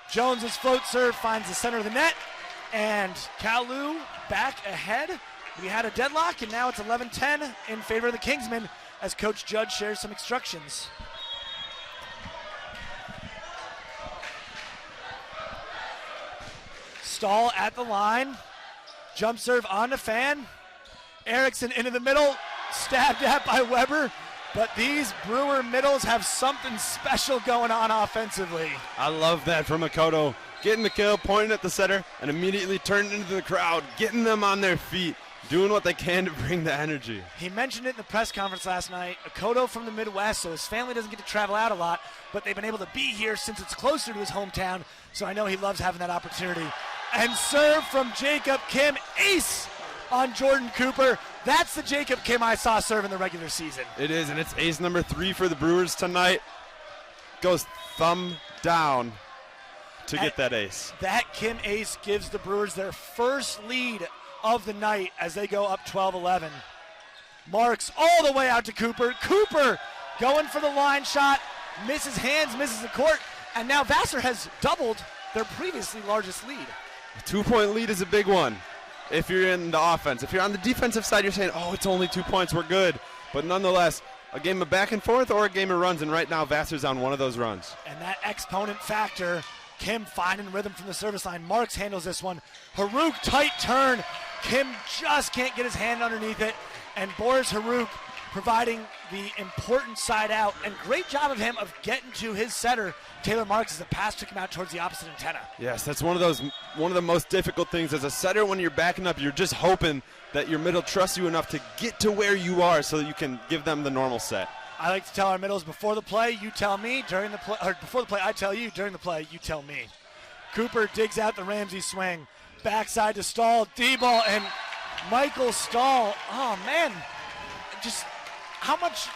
Jones's float serve finds the center of the net, and CalLu back ahead. We had a deadlock, and now it's 11-10 in favor of the Kingsmen as Coach Judge shares some instructions. Stahl at the line. Jump serve on to Fan. Erickson into the middle. Stabbed at by Weber. But these Brewer middles have something special going on offensively. I love that from Akoto. Getting the kill, pointing at the center, and immediately turning into the crowd, getting them on their feet, doing what they can to bring the energy. He mentioned it in the press conference last night. Akoto from the Midwest, so his family doesn't get to travel out a lot, but they've been able to be here since it's closer to his hometown, so I know he loves having that opportunity. And serve from Jacob Kim. Ace on Jordan Cooper. That's the Jacob Kim I saw serve in the regular season. It is, and it's ace number 3 for the Brewers tonight. Goes thumb down to get that ace. That Kim ace gives the Brewers their first lead of the night as they go up 12-11. Marks all the way out to Cooper. Cooper going for the line shot, misses hands, misses the court, and now Vassar has doubled their previously largest lead. A 2-point lead is a big one if you're in the offense. If you're on the defensive side, you're saying, oh, it's only 2 points, we're good. But nonetheless, a game of back and forth or a game of runs, and right now Vassar's on one of those runs. And that exponent factor, Kim finding rhythm from the service line. Marks handles this one. Haruk, tight turn. Kim just can't get his hand underneath it. And Boris Haruk providing the important side out. And great job of him of getting to his setter, Taylor Marks, as the pass took him out towards the opposite antenna. Yes, that's one of the most difficult things as a setter. When you're backing up, you're just hoping that your middle trusts you enough to get to where you are so that you can give them the normal set. I like to tell our middles before the play, you tell me. During the play, or before the play, I tell you. During the play, you tell me. Cooper digs out the Ramsey swing. Backside to Stahl, D-ball, and Michael Stahl. Oh, man. Just how much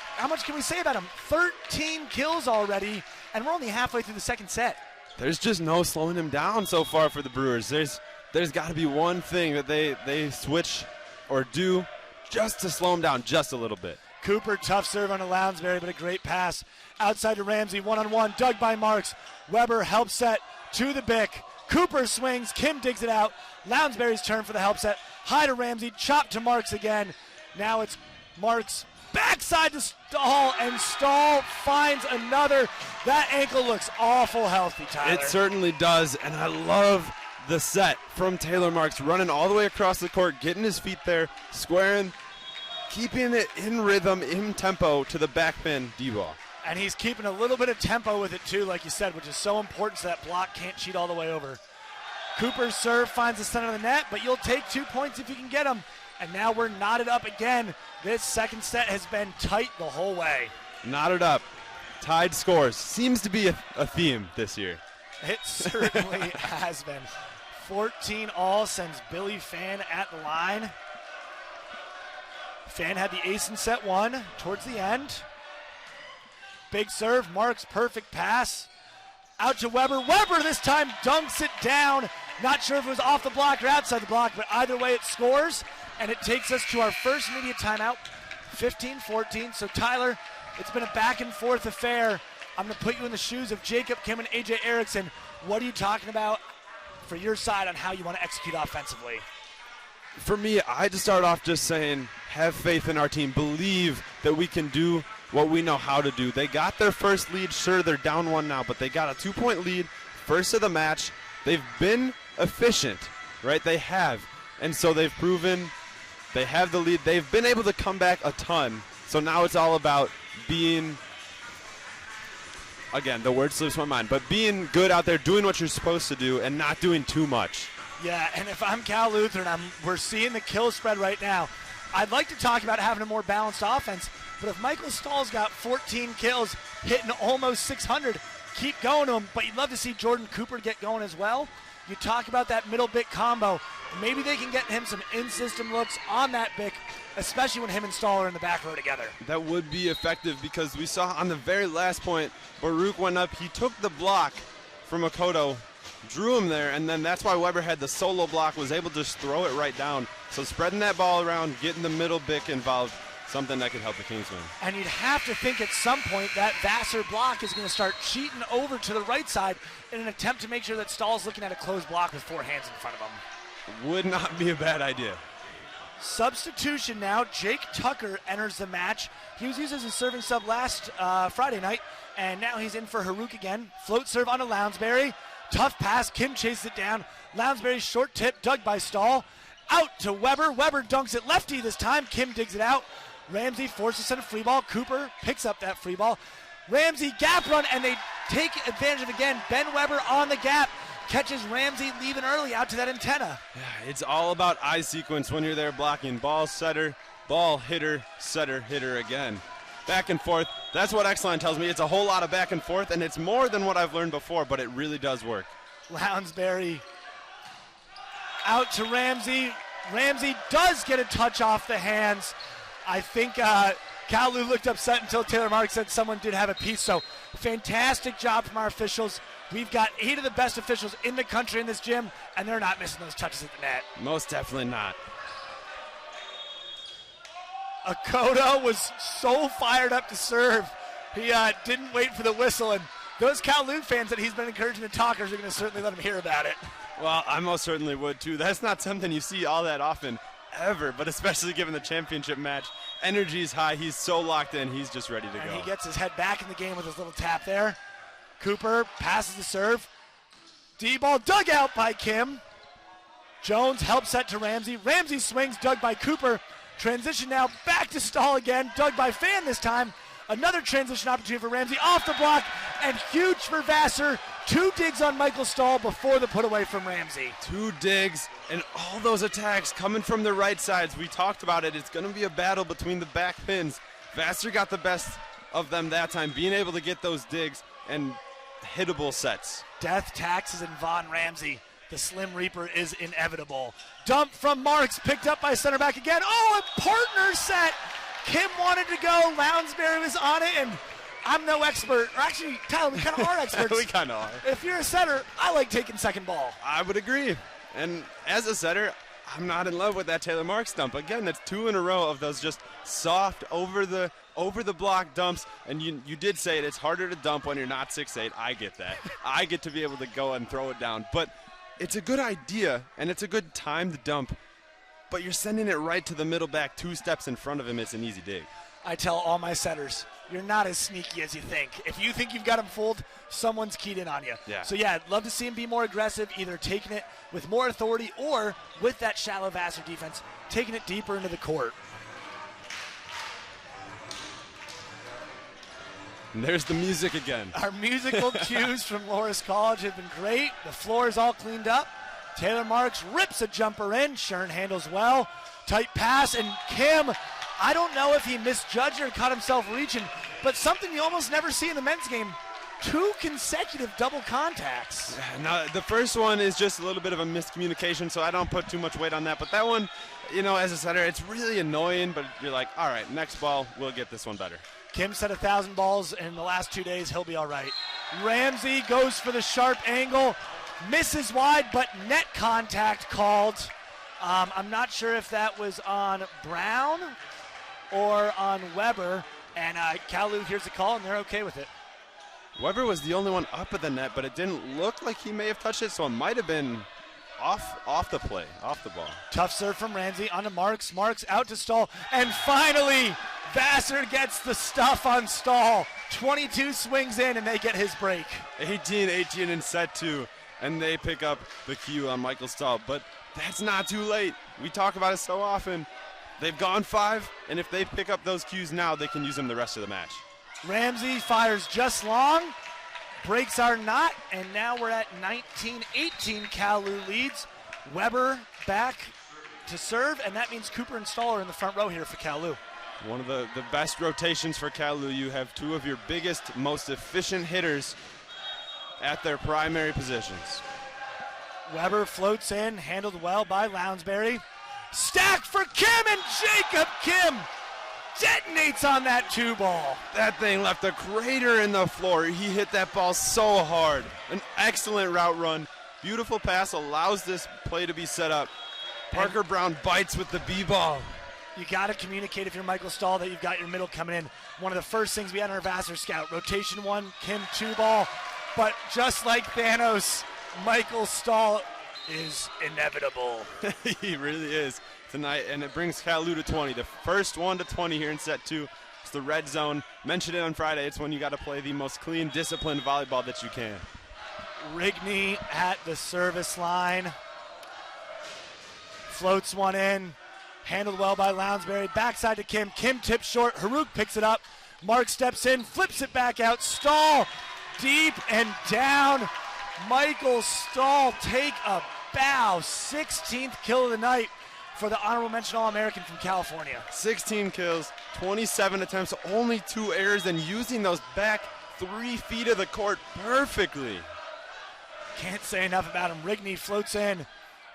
can we say about him? 13 kills already, and we're only halfway through the second set. There's just no slowing him down so far for the Brewers. There's got to be one thing that they switch or do just to slow him down just a little bit. Cooper, tough serve on a Lounsbury, but a great pass. Outside to Ramsey, one-on-one, dug by Marks. Weber help set to the Bick. Cooper swings, Kim digs it out. Lounsbury's turn for the help set. High to Ramsey, chop to Marks again. Now it's Marks backside to Stahl, and Stahl finds another. That ankle looks awful healthy, Tyler. It certainly does, and I love the set from Taylor Marks, running all the way across the court, getting his feet there, squaring, keeping it in rhythm, in tempo to the back pin D-ball. And he's keeping a little bit of tempo with it too, like you said, which is so important so that block can't cheat all the way over. Cooper's serve finds the center of the net, but you'll take 2 points if you can get them. And now we're knotted up again. This second set has been tight the whole way. Knotted up, tied scores. Seems to be a theme this year. It certainly has been. 14 all sends Billy Fan at the line. Fan had the ace in set one towards the end. Big serve, Marks, perfect pass. Out to Weber. Weber this time dunks it down. Not sure if it was off the block or outside the block, but either way it scores. And it takes us to our first immediate timeout, 15-14. So Tyler, it's been a back and forth affair. I'm going to put you in the shoes of Jacob Kim and AJ Erickson. What are you talking about for your side on how you want to execute offensively? For me, I just start off just saying, have faith in our team. Believe that we can do what we know how to do. They got their first lead. Sure, they're down one now, but they got a 2-point lead, first of the match. They've been efficient, right? They have. And so they've proven they have the lead. They've been able to come back a ton. So now it's all about being, again, the word slips my mind, but being good out there, doing what you're supposed to do, and not doing too much. Yeah, and if I'm CalLu and we're seeing the kill spread right now, I'd like to talk about having a more balanced offense, but if Michael Stahl's got 14 kills, hitting almost 600, keep going to him, but you'd love to see Jordan Cooper get going as well. You talk about that middle Bick combo. Maybe they can get him some in-system looks on that Bick, especially when him and Stahl are in the back row together. That would be effective because we saw on the very last point, Baruch went up, he took the block from Makoto, drew him there, and then that's why Weber had the solo block, was able to just throw it right down. So spreading that ball around, getting the middle Bick involved, something that could help the Kingsmen. And you'd have to think at some point that Vassar block is going to start cheating over to the right side in an attempt to make sure that Stahl's looking at a closed block with four hands in front of him. Would not be a bad idea. Substitution now. Jake Tucker enters the match. He was used as a serving sub last Friday night, and now he's in for Haruk again. Float serve onto Lounsbury. Tough pass. Kim chases it down. Lounsbury's short tip dug by Stahl. Out to Weber. Weber dunks it lefty this time. Kim digs it out. Ramsey forces to send a free ball. Cooper picks up that free ball. Ramsey gap run, and they take advantage of it again. Ben Weber on the gap. Catches Ramsey leaving early out to that antenna. Yeah, it's all about eye sequence when you're there blocking. Ball setter, ball hitter, setter, hitter again. Back and forth. That's what X-Line tells me. It's a whole lot of back and forth, and it's more than what I've learned before, but it really does work. Lounsbury out to Ramsey. Ramsey does get a touch off the hands. I think CalLu looked upset until Taylor Marks said someone did have a piece. So fantastic job from our officials. We've got 8 of the best officials in the country in this gym, and they're not missing those touches at the net. Most definitely not. Akoto was so fired up to serve. He didn't wait for the whistle, and those CalLu fans that he's been encouraging to talkers are going to certainly let him hear about it. Well, I most certainly would too. That's not something you see all that often, ever, but especially given the championship match. Energy's high. He's so locked in. He's just ready to go. And he gets his head back in the game with his little tap there. Cooper passes the serve. D-ball dug out by Kim. Jones helps set to Ramsey. Ramsey swings, dug by Cooper. Transition now back to Stahl again. Dug by Fan this time. Another transition opportunity for Ramsey off the block, and huge for Vassar. 2 digs on Michael Stahl before the put away from Ramsey. 2 digs, and all those attacks coming from the right sides. We talked about it. It's going to be a battle between the back pins. Vassar got the best of them that time, being able to get those digs and hittable sets. Death taxes and Von Ramsey. The Slim Reaper is inevitable. Dump from Marks, picked up by center back again. Oh, a partner set. Kim wanted to go. Lounsbury was on it, and I'm no expert. Or actually, Tyler, we kind of are experts. We kind of are. If you're a setter, I like taking second ball. I would agree. And as a setter, I'm not in love with that Taylor Marks dump. Again, that's 2 in a row of those just soft over the block dumps. And you did say it's harder to dump when you're not 6'8". I get that. I get to be able to go and throw it down. But it's a good idea, and it's a good time to dump. But you're sending it right to the middle back 2 steps in front of him. It's an easy dig. I tell all my setters, you're not as sneaky as you think. If you think you've got him fooled, someone's keyed in on you. Yeah. So, yeah, I'd love to see him be more aggressive, either taking it with more authority or with that shallow Vassar defense, taking it deeper into the court. And there's the music again. Our musical cues from Loras College have been great. The floor is all cleaned up. Taylor Marks rips a jumper in. Shern handles well. Tight pass, and Kim, I don't know if he misjudged or caught himself reaching, but something you almost never see in the men's game. 2 consecutive double contacts. No, the first one is just a little bit of a miscommunication, so I don't put too much weight on that. But that one, as a setter, it's really annoying, but you're like, all right, next ball, we'll get this one better. Kim set 1,000 balls in the last 2 days. He'll be all right. Ramsey goes for the sharp angle. Misses wide, but net contact called. I'm not sure if that was on Brown or on Weber. And CalLu hears the call, and they're okay with it. Weber was the only one up at the net, but it didn't look like he may have touched it, so it might have been off the play, off the ball. Tough serve from Ramsey onto Marks. Marks out to Stahl. And finally, Vassar gets the stuff on Stahl. 22 swings in, and they get his break. 18 in set 2. And they pick up the cue on Michael Stahl. But that's not too late. We talk about it so often. They've gone 5, and if they pick up those cues now, they can use them the rest of the match. Ramsey fires just long. Breaks are not, and now we're at 19-18. CalLu leads. Weber back to serve, and that means Cooper and Stahl are in the front row here for CalLu. One of the best rotations for CalLu. You have 2 of your biggest, most efficient hitters at their primary positions. Weber floats in, handled well by Lounsbury. Stack for Kim, and Jacob Kim detonates on that 2-ball. That thing left a crater in the floor. He hit that ball so hard. An excellent route run. Beautiful pass allows this play to be set up. Parker Brown bites with the B-ball. You got to communicate if you're Michael Stahl that you've got your middle coming in. One of the first things we had in our Vassar scout. Rotation 1, Kim 2-ball. But just like Thanos, Michael Stahl is inevitable. He really is tonight, and it brings CalLu to 20. The first one to 20 here in set 2. It's the red zone. Mentioned it on Friday. It's when you got to play the most clean, disciplined volleyball that you can. Rigney at the service line. Floats one in. Handled well by Lounsbury. Backside to Kim. Kim tips short. Haruk picks it up. Mark steps in. Flips it back out. Stahl deep and down. Michael Stahl take a bow. 16th kill of the night for the honorable mention All-American from California. 16 kills, 27 attempts, only 2 errors, and using those back 3 feet of the court perfectly. Can't say enough about him. Rigney floats in.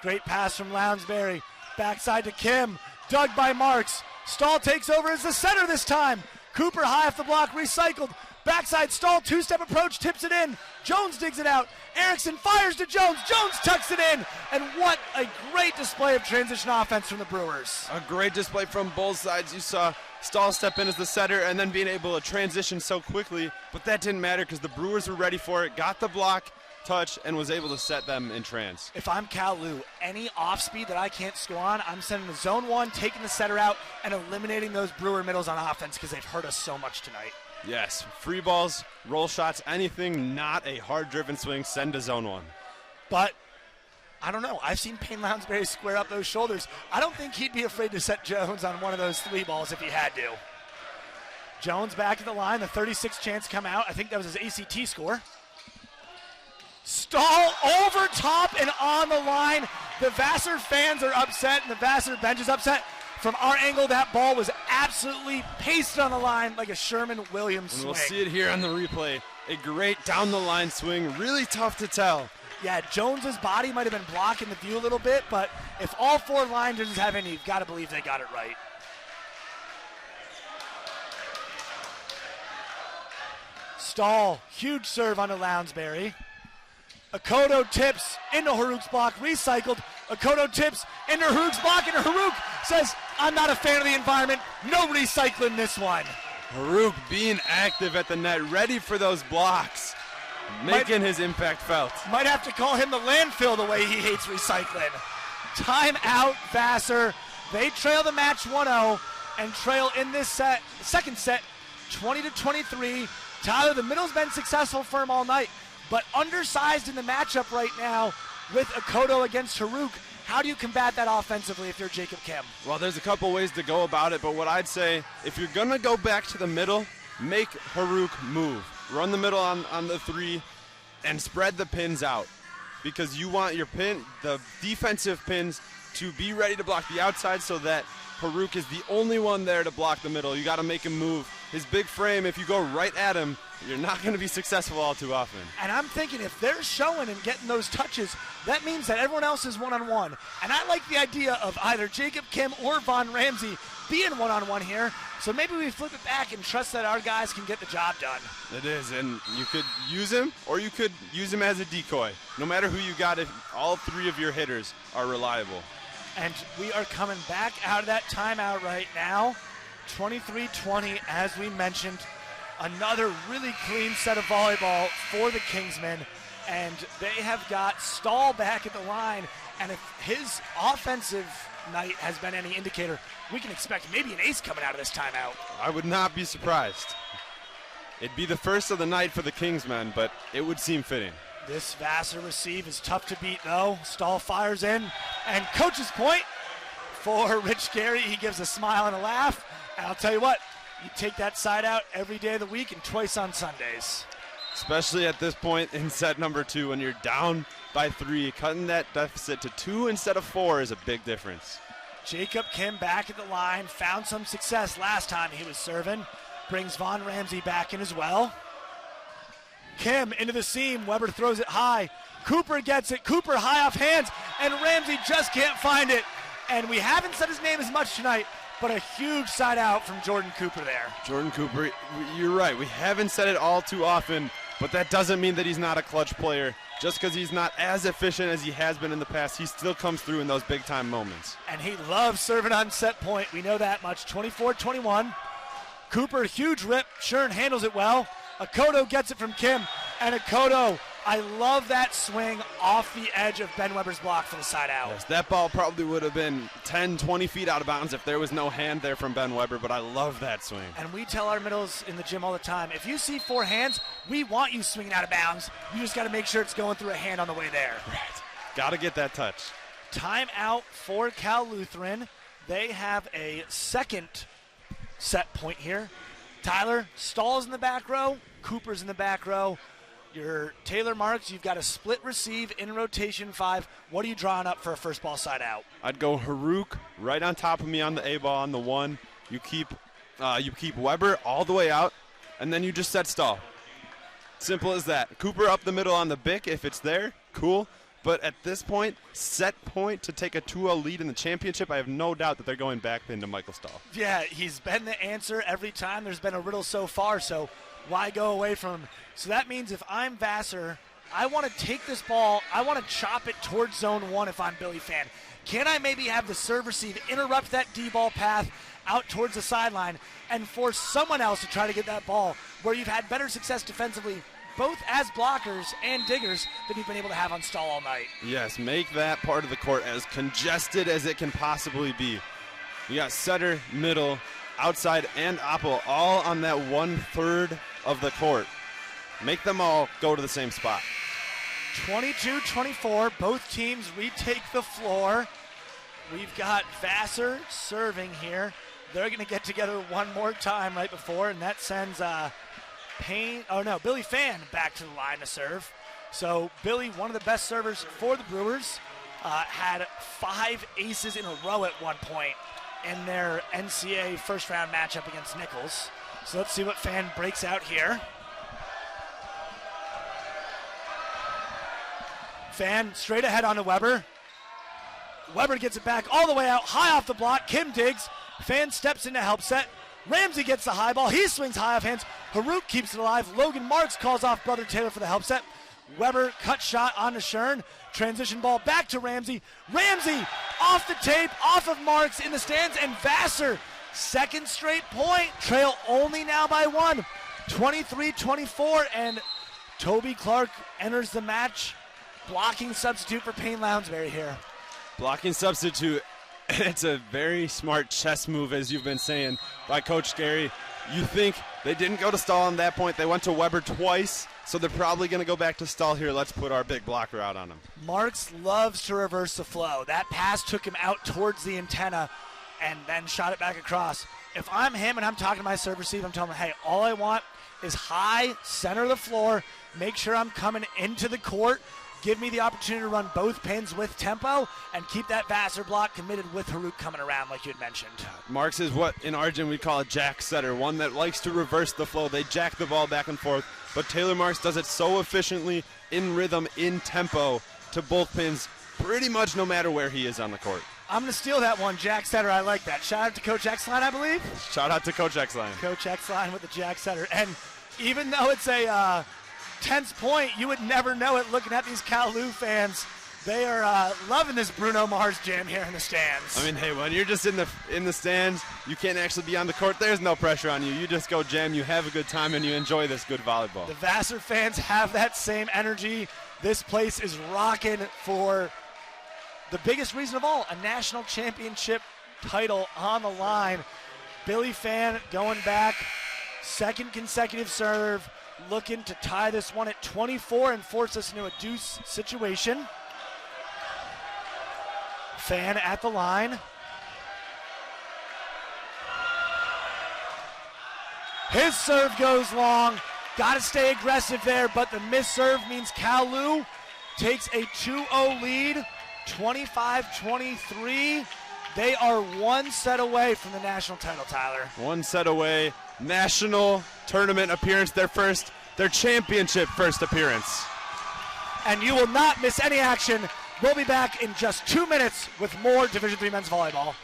Great pass from Lounsbury. Backside to Kim. Dug by Marks. Stahl takes over as the center this time. Cooper high off the block, recycled. Backside Stahl, two-step approach, tips it in. Jones digs it out. Erickson fires to Jones. Jones tucks it in. And what a great display of transition offense from the Brewers. A great display from both sides. You saw Stahl step in as the setter and then being able to transition so quickly. But that didn't matter because the Brewers were ready for it, got the block, touch, and was able to set them in trance. If I'm CalLu, any off-speed that I can't score on, I'm sending to zone one, taking the setter out, and eliminating those Brewer middles on offense because they've hurt us so much tonight. Yes, free balls, roll shots, anything not a hard-driven swing, send to zone one. But I don't know. I've seen Payne Lounsbury square up those shoulders. I don't think he'd be afraid to set Jones on one of those three balls if he had to. Jones back at the line, the 36th chance come out. I think that was his ACT score. Stahl over top and on the line. The Vassar fans are upset and the Vassar bench is upset. From our angle, that ball was absolutely pasted on the line like a Sherman Williams swing. We'll see it here on the replay. A great down-the-line swing, really tough to tell. Yeah, Jones's body might have been blocking the view a little bit, but if all four line judges have any, you've got to believe they got it right. Stahl, huge serve onto Lounsbury. Akoto tips into Haruk's block, recycled. Akoto tips into Haruk's block, and Haruk says, I'm not a fan of the environment. No recycling this one. Haruk being active at the net, ready for those blocks, making his impact felt. Might have to call him the landfill the way he hates recycling. Timeout, Vassar. They trail the match 1-0 and trail in this second set 20-23. Tyler, the middle's been successful for him all night, but undersized in the matchup right now with Akoto against Haruk. How do you combat that offensively if you're Jacob Kim? Well, there's a couple ways to go about it, but what I'd say, if you're going to go back to the middle, make Haruk move. Run the middle on the three and spread the pins out because you want your the defensive pins to be ready to block the outside so that Haruk is the only one there to block the middle. You got to make him move. His big frame, if you go right at him, you're not going to be successful all too often. And I'm thinking if they're showing and getting those touches, that means that everyone else is one-on-one. And I like the idea of either Jacob Kim or Von Ramsey being one-on-one here. So maybe we flip it back and trust that our guys can get the job done. It is, and you could use him or you could use him as a decoy. No matter who you got, if all three of your hitters are reliable. And we are coming back out of that timeout right now. 23-20, as we mentioned. Another really clean set of volleyball for the Kingsmen. And they have got Stahl back at the line. And if his offensive night has been any indicator, we can expect maybe an ace coming out of this timeout. I would not be surprised. It'd be the first of the night for the Kingsmen, but it would seem fitting. This Vassar receive is tough to beat, though. Stahl fires in. And coach's point for Rich Gary. He gives a smile and a laugh. And I'll tell you what, you take that side out every day of the week and twice on Sundays. Especially at this point in set number 2 when you're down by 3. Cutting that deficit to 2 instead of 4 is a big difference. Jacob Kim back at the line. Found some success last time he was serving. Brings Von Ramsey back in as well. Kim into the seam. Weber throws it high. Cooper gets it. Cooper high off hands. And Ramsey just can't find it. And we haven't said his name as much tonight, but a huge side out from Jordan Cooper there. Jordan Cooper, you're right. We haven't said it all too often, but that doesn't mean that he's not a clutch player. Just because he's not as efficient as he has been in the past, he still comes through in those big-time moments. And he loves serving on set point. We know that much. 24-21. Cooper, huge rip. Shern handles it well. Akoto gets it from Kim. And Akoto, I love that swing off the edge of Ben Weber's block for the side out. Yes, that ball probably would have been 10, 20 feet out of bounds if there was no hand there from Ben Weber, but I love that swing. And we tell our middles in the gym all the time, if you see 4 hands, we want you swinging out of bounds. You just got to make sure it's going through a hand on the way there. Right. Got to get that touch. Timeout for Cal Lutheran. They have a second set point here. Tyler, Stahl's in the back row. Cooper's in the back row. Your Taylor Marks, you've got a split receive in rotation 5. What are you drawing up for a first ball side out? I'd go Haruk right on top of me on the A ball on the 1. You keep Weber all the way out, and then you just set Stahl. Simple as that. Cooper up the middle on the Bic if it's there, cool. But at this point, set point to take a 2-0 lead in the championship, I have no doubt that they're going back into Michael Stahl. Yeah, he's been the answer every time there's been a riddle so far, so why go away from him? So that means if I'm Vassar, I want to take this ball, I want to chop it towards zone 1 if I'm Billy Fan. Can I maybe have the serve receive, interrupt that D-ball path out towards the sideline, and force someone else to try to get that ball where you've had better success defensively, both as blockers and diggers, than you've been able to have on Stahl all night? Yes, make that part of the court as congested as it can possibly be. You got Sutter, middle, outside, and Oppo all on that 1/3 of the court. Make them all go to the same spot. 22-24, both teams retake the floor. We've got Vassar serving here. They're going to get together one more time right before, and that sends Billy Fan back to the line to serve. So Billy, one of the best servers for the Brewers, had 5 aces in a row at one point in their NCAA first-round matchup against Nichols. So let's see what Fan breaks out here. Fan straight ahead onto Weber. Weber gets it back all the way out, high off the block. Kim digs. Fan steps in to help set. Ramsey gets the high ball. He swings high off hands. Haruk keeps it alive. Logan Marks calls off Brother Taylor for the help set. Weber cut shot onto Shern. Transition ball back to Ramsey. Ramsey off the tape, off of Marks in the stands, and Vassar, second straight point. Trail only now by 1. 23-24, and Toby Clark enters the match. Blocking substitute for Payne Lounsbury here. Blocking substitute. It's a very smart chess move, as you've been saying, by Coach Gary. You think they didn't go to Stahl on that point. They went to Weber twice, so they're probably going to go back to Stahl here. Let's put our big blocker out on him. Marks loves to reverse the flow. That pass took him out towards the antenna and then shot it back across. If I'm him and I'm talking to my serve receive, I'm telling him, hey, all I want is high, center of the floor. Make sure I'm coming into the court. Give me the opportunity to run both pins with tempo and keep that Vassar block committed with Haruk coming around like you had mentioned. Marks is what in Argent we call a jack setter, one that likes to reverse the flow. They jack the ball back and forth, but Taylor Marks does it so efficiently, in rhythm, in tempo, to both pins, pretty much no matter where he is on the court. I'm going to steal that one, Jack Setter. I like that. Shout out to Coach Xline, I believe. Shout out to Coach Xline. Coach Xline with the Jack Setter. And even though it's a tense point, you would never know it looking at these CalLu fans. They are loving this Bruno Mars jam here in the stands. I mean, hey, when you're just in the stands, you can't actually be on the court. There's no pressure on you. You just go jam, you have a good time, and you enjoy this good volleyball. The Vassar fans have that same energy. This place is rocking for the biggest reason of all, a national championship title on the line. Billy Fan going back, second consecutive serve, looking to tie this one at 24 and force us into a deuce situation. Fan at the line. His serve goes long. Got to stay aggressive there, but the missed serve means CalLu takes a 2-0 lead, 25-23. They are one set away from the national title, Tyler. One set away. National tournament appearance, their championship first appearance. And you will not miss any action. We'll be back in just 2 minutes with more Division III men's volleyball.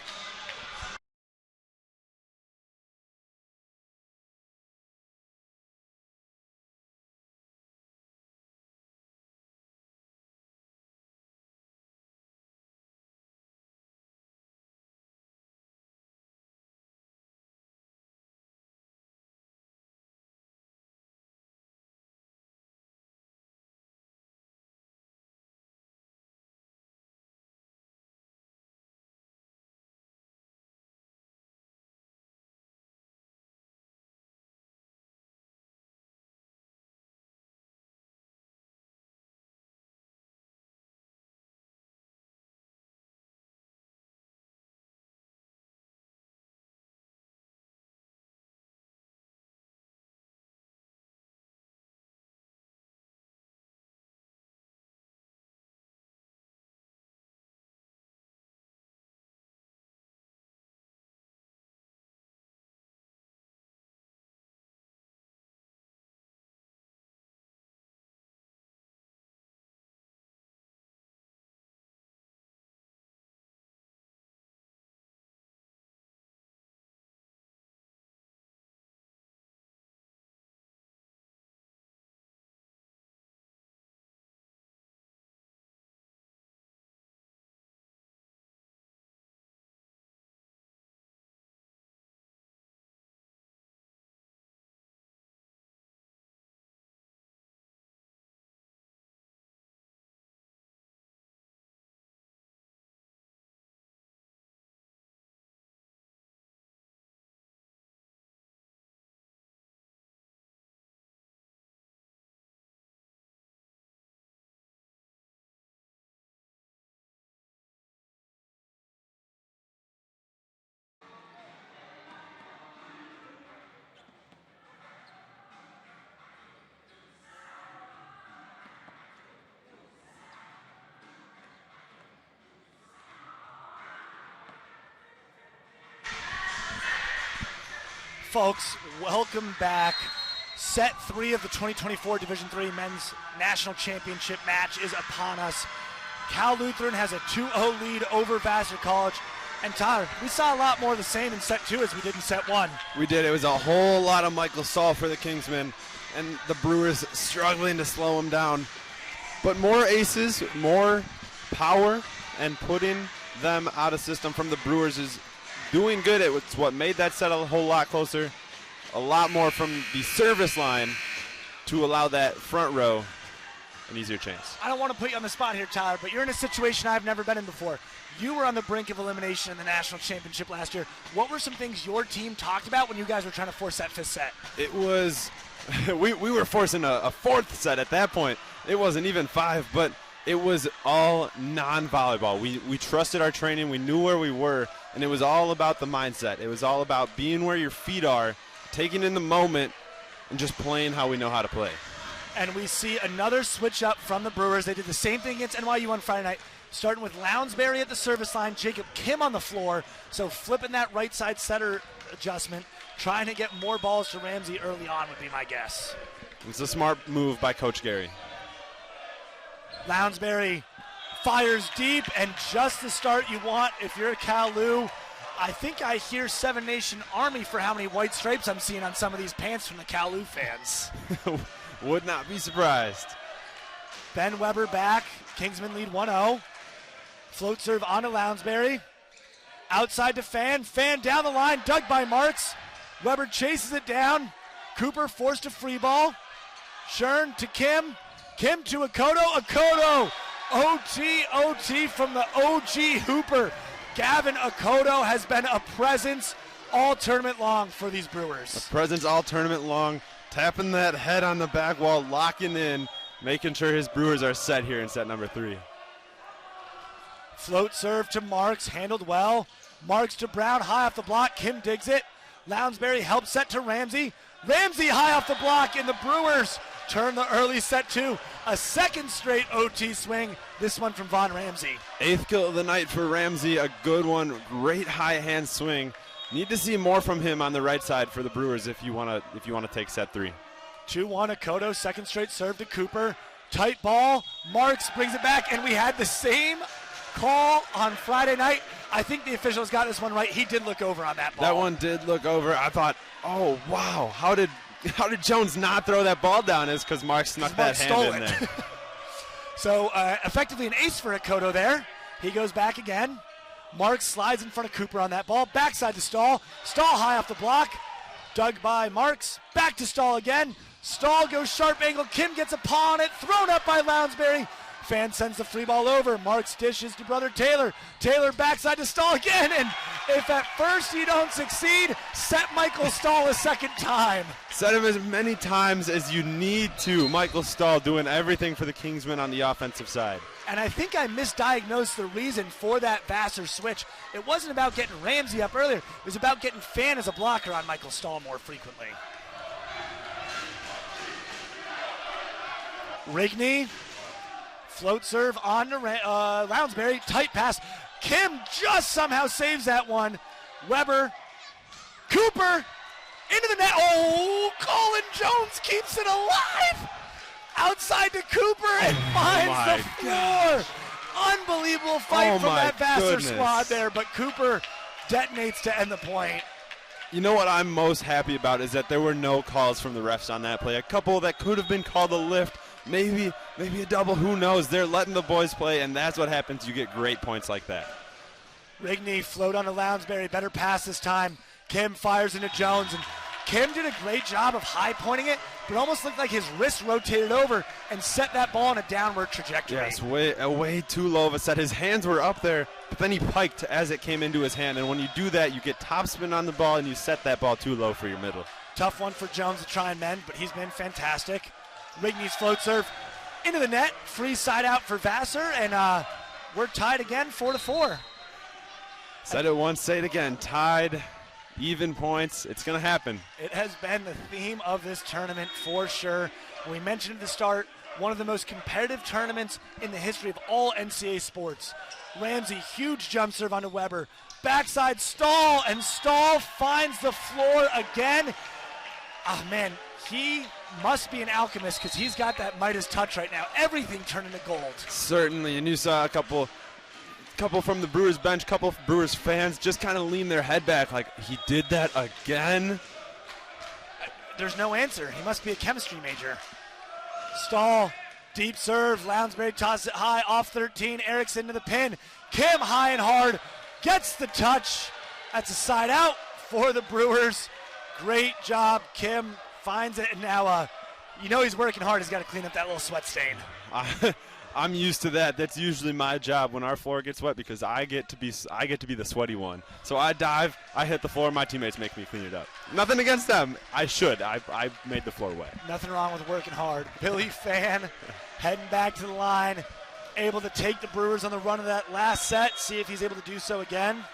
folks, welcome back. Set 3 of the 2024 Division III Men's National Championship match is upon us. Cal Lutheran has a 2-0 lead over Vassar College. And Tyler, we saw a lot more of the same in set 2 as we did in set 1. We did. It was a whole lot of Michael Stahl for the Kingsmen, and the Brewers struggling to slow him down. But more aces, more power, and putting them out of system from the Brewers is doing good. It's what made that set a whole lot closer. A lot more from the service line to allow that front row an easier chance. I don't want to put you on the spot here, Tyler, but you're in a situation I've never been in before. You were on the brink of elimination in the national championship last year. What were some things your team talked about when you guys were trying to force that 5th set? It was, we were forcing a 4th set at that point. It wasn't even 5, but it was all non-volleyball. We trusted our training. We knew where we were, and it was all about the mindset. It was all about being where your feet are, taking in the moment, and just playing how we know how to play. And we see another switch up from the Brewers. They did the same thing against NYU on Friday night, starting with Lounsbury at the service line, Jacob Kim on the floor. So flipping that right side setter adjustment, trying to get more balls to Ramsey early on would be my guess. It's a smart move by Coach Gary. Lounsbury fires deep, and just the start you want if you're a CalLu. I think I hear 7 Nation Army for how many white stripes I'm seeing on some of these pants from the CalLu fans. Would not be surprised. Ben Weber back. Kingsmen lead 1-0. Float serve onto Lounsbury. Outside to Fan. Fan down the line. Dug by Marks. Weber chases it down. Cooper forced a free ball. Shern to Kim. Kim to Akoto. Akoto. OT from the OG Hooper. Gavin Akoto has been a presence all tournament long for these Brewers. A presence all tournament long. Tapping that head on the back wall, locking in, making sure his Brewers are set here in set number 3. Float serve to Marks, handled well. Marks to Brown, high off the block. Kim digs it. Lounsbury helps set to Ramsey. Ramsey high off the block, and the Brewers turn the early set to a second straight OT swing. This one from Von Ramsey. 8th kill of the night for Ramsey, a good one. Great high hand swing. Need to see more from him on the right side for the Brewers if you want to take set 3. 2-1 Akoto, second straight serve to Cooper. Tight ball. Marks brings it back, and we had the same call on Friday night. I think the officials got this one right. He did look over on that ball. That one did look over. I thought, oh wow, how did Jones not throw that ball down? Is because Marks snuck that hand in there. So effectively an ace for Akoto there. He goes back again. Marks slides in front of Cooper on that ball. Backside to Stahl. Stahl high off the block. Dug by Marks. Back to Stahl again. Stahl goes sharp angle. Kim gets a paw on it. Thrown up by Lounsbury. Fan sends the free ball over. Marks dishes to brother Taylor. Taylor backside to Stahl again. And if at first you don't succeed, set Michael Stahl a second time. Set him as many times as you need to. Michael Stahl doing everything for the Kingsmen on the offensive side. And I think I misdiagnosed the reason for that Vassar switch. It wasn't about getting Ramsey up earlier. It was about getting Fan as a blocker on Michael Stahl more frequently. Rigney, float serve on to Lounsbury. Tight pass. Kim just somehow saves that one. Weber, Cooper, into the net. Oh, Colin Jones keeps it alive. Outside to Cooper and finds the floor. Unbelievable fight from that Vassar squad there, but Cooper detonates to end the point. You know what I'm most happy about is that there were no calls from the refs on that play. A couple that could have been called a lift, maybe a double, who knows. They're letting the boys play, and that's what happens. You get great points like that. Rigney float on to Lounsbury, better pass this time. Kim fires into Jones, and Kim did a great job of high pointing it, but almost looked like his wrist rotated over and set that ball in a downward trajectory. Yes, way too low of a set. His hands were up there, but then he piked as it came into his hand. And when you do that, you get topspin on the ball and you set that ball too low for your middle. Tough one for Jones to try and mend, but he's been fantastic. Rigney's float serve into the net, free side out for Vassar, and we're tied again, 4-4. Said it once, say it again. Tied. Even points, it's going to happen. It has been the theme of this tournament for sure. We mentioned at the start, one of the most competitive tournaments in the history of all NCAA sports. Ramsey, huge jump serve onto Weber. backside Stahl, and Stahl finds the floor again. Oh man, he must be an alchemist because he's got that Midas touch right now. Everything turned into gold. Certainly, and you saw a couple from the Brewers bench, couple of Brewers fans just kind of lean their head back like, he did that again? There's no answer. He must be a chemistry major. Stahl, deep serve. Lounsbury tosses it high, off 13. Erickson to the pin. Kim high and hard, gets the touch. That's a side out for the Brewers. Great job, Kim finds it, and now you know he's working hard. He's got to clean up that little sweat stain. I'm used to that. That's usually my job when our floor gets wet because I get to be the sweaty one. So I dive, I hit the floor, my teammates make me clean it up. Nothing against them. I should. I made the floor wet. Nothing wrong with working hard. Billy Fan heading back to the line, able to take the Brewers on the run of that last set. See if he's able to do so again.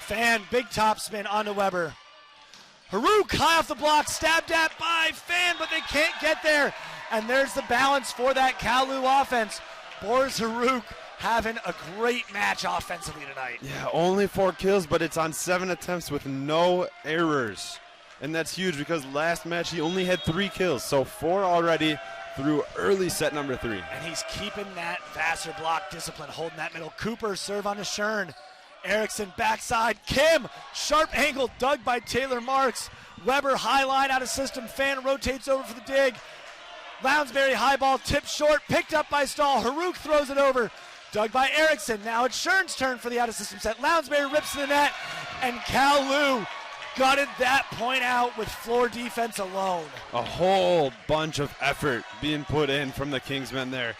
Fan, big topspin onto Weber. Haruk high off the block, stabbed at by Fan, but they can't get there. And there's the balance for that CalLu offense. Boris Haruk having a great match offensively tonight. Yeah, only 4 kills, but it's on 7 attempts with no errors. And that's huge because last match he only had 3 kills, so 4 already through early set number 3. And he's keeping that Vassar block discipline, holding that middle. Cooper serve on to Shern. Erickson backside, Kim, sharp angle dug by Taylor Marks. Weber high line out of system, Fan rotates over for the dig. Lounsbury high ball tipped short, picked up by Stahl. Haruk throws it over, dug by Erickson. Now it's Shern's turn for the out of system set. Lounsbury rips to the net, and CalLu gutted that point out with floor defense alone. A whole bunch of effort being put in from the Kingsmen there,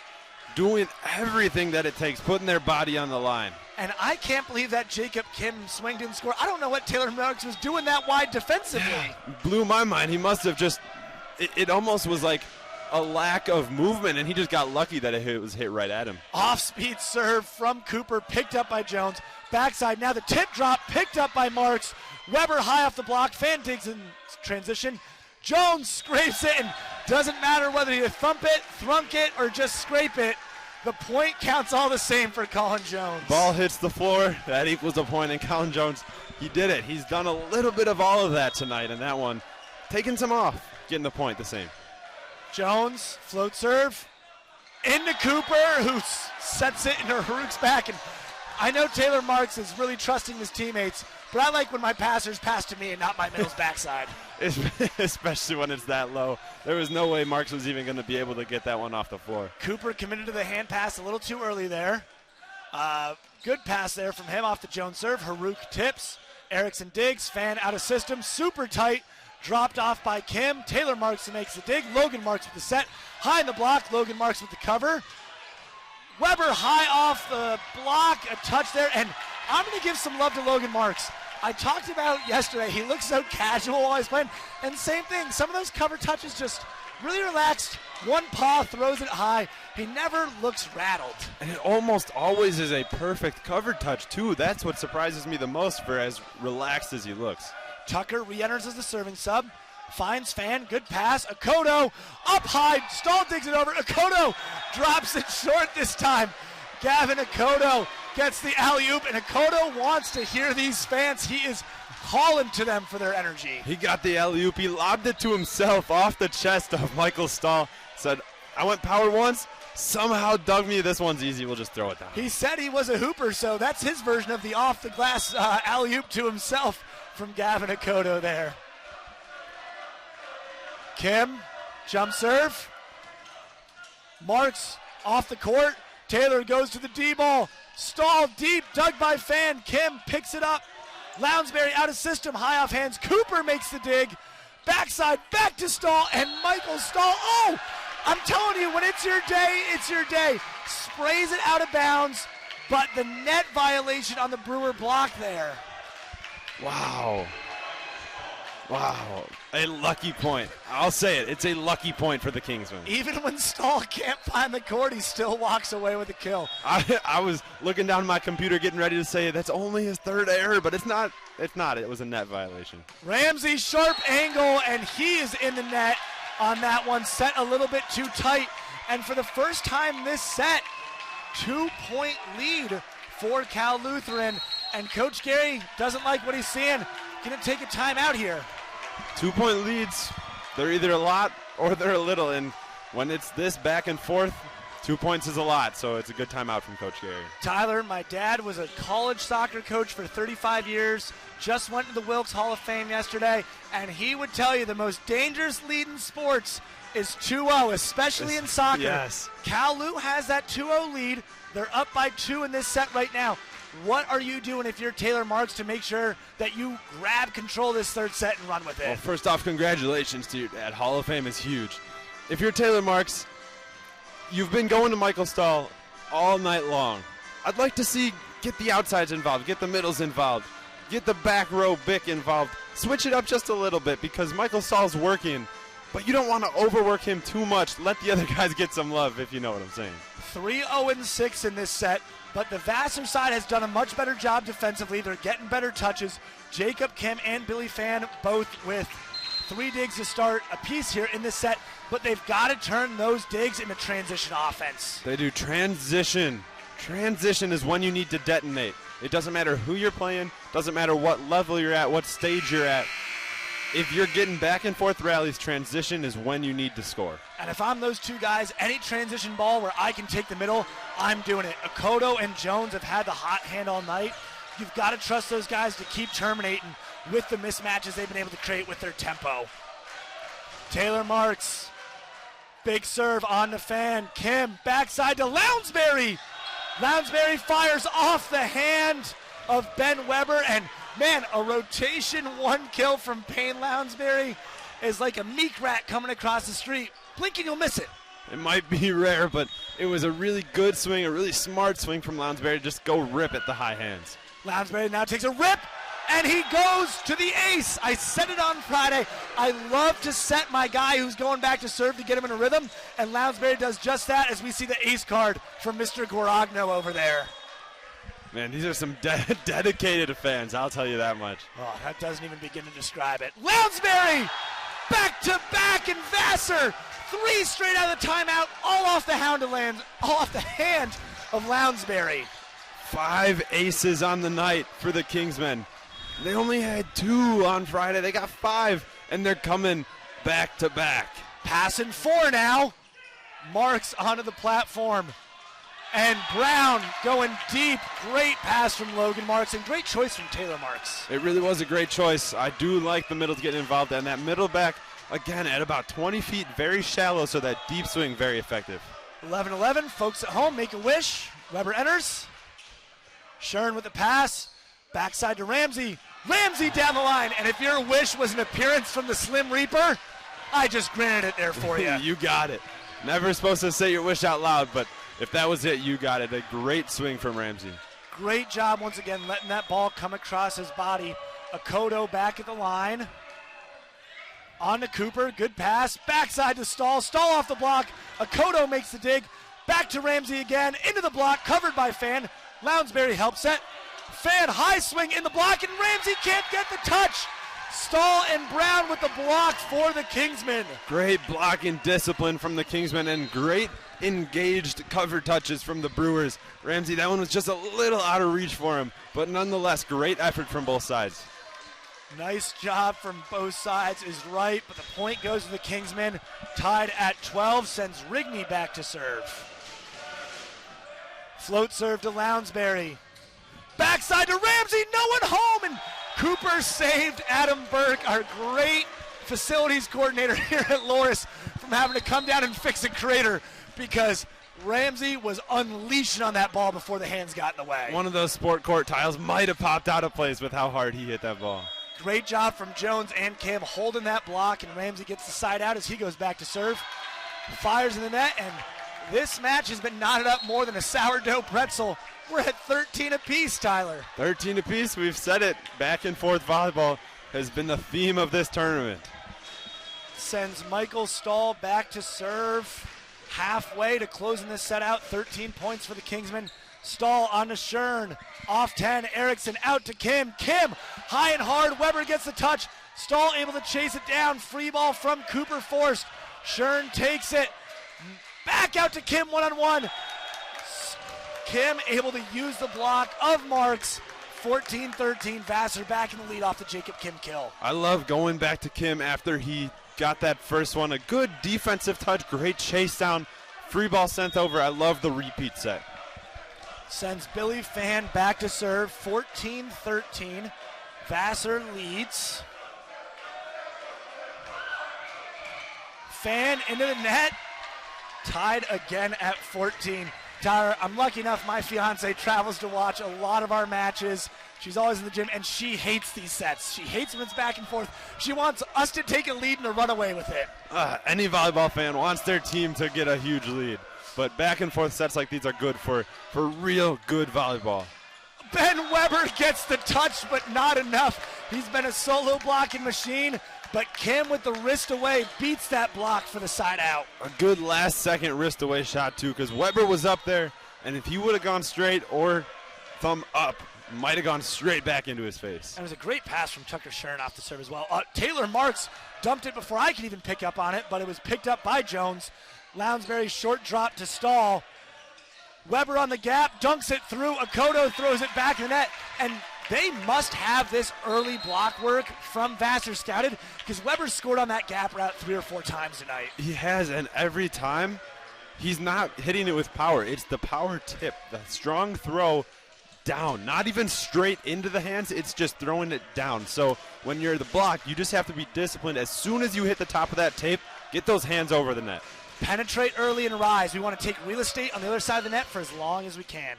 doing everything that it takes, putting their body on the line. And I can't believe that Jacob Kim swing didn't score. I don't know what Taylor Marks was doing that wide defensively. Blew my mind. He must have just, it almost was like a lack of movement, and he just got lucky that it was hit right at him. Off-speed serve from Cooper, picked up by Jones. Backside, now the tip drop, picked up by Marks. Weber high off the block. Fan digs in transition. Jones scrapes it, and doesn't matter whether you thump it, thrunk it, or just scrape it. The point counts all the same for Colin Jones. Ball hits the floor, that equals a point, and Colin Jones, he did it. He's done a little bit of all of that tonight, and that one, taking some off, getting the point the same. Jones, float serve, into Cooper, who sets it into Haruk's back. And I know Taylor Marks is really trusting his teammates, but I like when my passers pass to me and not my middle's backside. Especially when it's that low. There was no way Marks was even going to be able to get that one off the floor. Cooper committed to the hand pass a little too early there. Good pass there from him off the Jones serve. Haruk tips. Erickson digs. Fan out of system. Super tight. Dropped off by Kim. Taylor Marks makes the dig. Logan Marks with the set. High in the block. Logan Marks with the cover. Weber high off the block. A touch there. And I'm going to give some love to Logan Marks. I talked about yesterday, he looks so casual while he's playing. And same thing, some of those cover touches just really relaxed. One paw throws it high. He never looks rattled. And it almost always is a perfect cover touch, too. That's what surprises me the most for as relaxed as he looks. Tucker re-enters as the serving sub. Finds Fan, good pass. Akoto up high, Stahl digs it over. Akoto drops it short this time. Gavin Akoto gets the alley-oop, and Akoto wants to hear these fans. He is calling to them for their energy. He got the alley-oop. He lobbed it to himself off the chest of Michael Stahl. Said, I went power once, somehow dug me. This one's easy. We'll just throw it down. He said he was a hooper, so that's his version of the off-the-glass alley-oop to himself from Gavin Akoto there. Kim, jump serve. Marks off the court. Taylor goes to the D-ball. Stahl deep, dug by Fan. Kim picks it up. Lounsbury out of system, high off hands. Cooper makes the dig. Backside, back to Stahl, and Michael Stahl. Oh, I'm telling you, when it's your day, it's your day. Sprays it out of bounds, but the net violation on the Brewer block there. Wow. Wow. A lucky point. I'll say it. It's a lucky point for the Kingsmen. Even when Stahl can't find the court, he still walks away with a kill. I was looking down my computer getting ready to say that's only his 3rd error, but it's not. It's not. It was a net violation. Ramsey, sharp angle, and he is in the net. on that one, set a little bit too tight. And for the first time this set, 2-point lead for Cal Lutheran. And Coach Gary doesn't like what he's seeing. Going to take a timeout here. 2-point leads, they're either a lot or they're a little. And when it's this back and forth, 2 points is a lot, so it's a good timeout from Coach Gary. Tyler, my dad was a college soccer coach for 35 years, just went to the Wilkes Hall of Fame yesterday, and he would tell you the most dangerous lead in sports is 2-0, especially in soccer. Yes. CalLu has that 2-0 lead. They're up by 2 in this set right now. What are you doing if you're Taylor Marks to make sure that you grab control of this third set and run with it? Well, first off, congratulations to your dad. Hall of Fame is huge. If you're Taylor Marks, you've been going to Michael Stahl all night long. I'd like to see get the outsides involved, get the middles involved, get the back row Bick involved. Switch it up just a little bit because Michael Stahl's working, but you don't want to overwork him too much. Let the other guys get some love, if you know what I'm saying. 3-0-6 in this set, but the Vassar side has done a much better job defensively. They're getting better touches. Jacob Kim and Billy Fan both with 3 digs to start apiece here in this set, but they've got to turn those digs into transition offense. They do transition. Transition is when you need to detonate. It doesn't matter who you're playing, doesn't matter what level you're at, what stage you're at. If you're getting back and forth rallies, transition is when you need to score. And if I'm those two guys, any transition ball where I can take the middle, I'm doing it. Akoto and Jones have had the hot hand all night. You've got to trust those guys to keep terminating with the mismatches they've been able to create with their tempo. Taylor Marks, big serve on the Fan. Kim, backside to Lounsbury. Lounsbury fires off the hand of Ben Weber, and man, a rotation 1 kill from Payne Lounsbury is like a meek rat coming across the street. Blink and you'll miss it. It might be rare, but it was a really good swing, a really smart swing from Lounsbury. Just go rip at the high hands. Lounsbury now takes a rip, and he goes to the ace. I said it on Friday. I love to set my guy who's going back to serve to get him in a rhythm, and Lounsbury does just that as we see the ace card from Mr. Guaragno over there. Man, these are some dedicated fans, I'll tell you that much. Oh, that doesn't even begin to describe it. Lounsbury, back to back, and Vassar, 3 straight out of the timeout, all off the hand of Lounsbury. 5 aces on the night for the Kingsmen. They only had 2 on Friday. They got 5, and they're coming back to back. Passing 4 now. Marks onto the platform. And Brown going deep. Great pass from Logan Marks, and great choice from Taylor Marks. It really was a great choice. I do like the middles getting involved, and that middle back, again, at about 20 feet, very shallow, so that deep swing, very effective. 11-11, folks at home, make a wish. Weber enters. Shern with the pass. Backside to Ramsey. Ramsey down the line, and if your wish was an appearance from the Slim Reaper, I just granted it there for you. You got it. Never supposed to say your wish out loud, but if that was it, you got it. A great swing from Ramsey. Great job once again letting that ball come across his body. Akoto back at the line. On to Cooper, good pass. Backside to Stahl. Stahl off the block. Akoto makes the dig. Back to Ramsey again. Into the block, covered by Fan. Lounsbury helps set. Fan high swing in the block, and Ramsey can't get the touch. Stahl and Brown with the block for the Kingsmen. Great blocking discipline from the Kingsmen, and great engaged cover touches from the Brewers. Ramsey, that one was just a little out of reach for him, but nonetheless, great effort from both sides. Nice job from both sides is right, but the point goes to the Kingsmen. Tied at 12, sends Rigney back to serve. Float serve to Lounsbury. Backside to Ramsey, no one home, and Cooper saved Adam Burke, our great facilities coordinator here at Loris, from having to come down and fix a crater because Ramsey was unleashing on that ball before the hands got in the way. One of those sport court tiles might have popped out of place with how hard he hit that ball. Great job from Jones and Kim holding that block, and Ramsey gets the side out as he goes back to serve. Fires in the net, and this match has been knotted up more than a sourdough pretzel. We're at 13 apiece, Tyler. 13 apiece, we've said it. Back and forth volleyball has been the theme of this tournament. Sends Michael Stahl back to serve. Halfway to closing this set out. 13 points for the Kingsmen. Stahl on to Shern. Off 10. Erickson out to Kim. Kim high and hard. Weber gets the touch. Stahl able to chase it down. Free ball from Cooper forced. Shern takes it. Back out to Kim one-on-one. Kim able to use the block of Marks. 14-13. Vassar back in the lead off the Jacob Kim kill. I love going back to Kim after he got that first one. A good defensive touch, great chase down. Free ball sent over. I love the repeat set. Sends Billy Fan back to serve. 14-13. Vassar leads. Fan into the net. Tied again at 14. Tyler, I'm lucky enough my fiance travels to watch a lot of our matches. She's always in the gym, and she hates these sets. She hates when it's back and forth. She wants us to take a lead and to run away with it. Any volleyball fan wants their team to get a huge lead. But back and forth sets like these are good for real good volleyball. Ben Weber gets the touch, but not enough. He's been a solo blocking machine, but Kim with the wrist away beats that block for the side out. A good last second wrist away shot too, because Weber was up there, and if he would have gone straight or thumb up, might have gone straight back into his face. And it was a great pass from Tucker Shern off the serve as well. Taylor Marks dumped it before I could even pick up on it, but it was picked up by Jones. Lounsbury short drop to Stahl. Weber on the gap, dunks it through. Akoto throws it back in the net, and they must have this early block work from Vassar scouted, because Weber scored on that gap route 3 or 4 times tonight. He has, and every time he's not hitting it with power. It's the power tip, the strong throw down, not even straight into the hands. It's just throwing it down. So when you're the block, you just have to be disciplined. As soon as you hit the top of that tape, get those hands over the net. Penetrate early and rise. We want to take real estate on the other side of the net for as long as we can.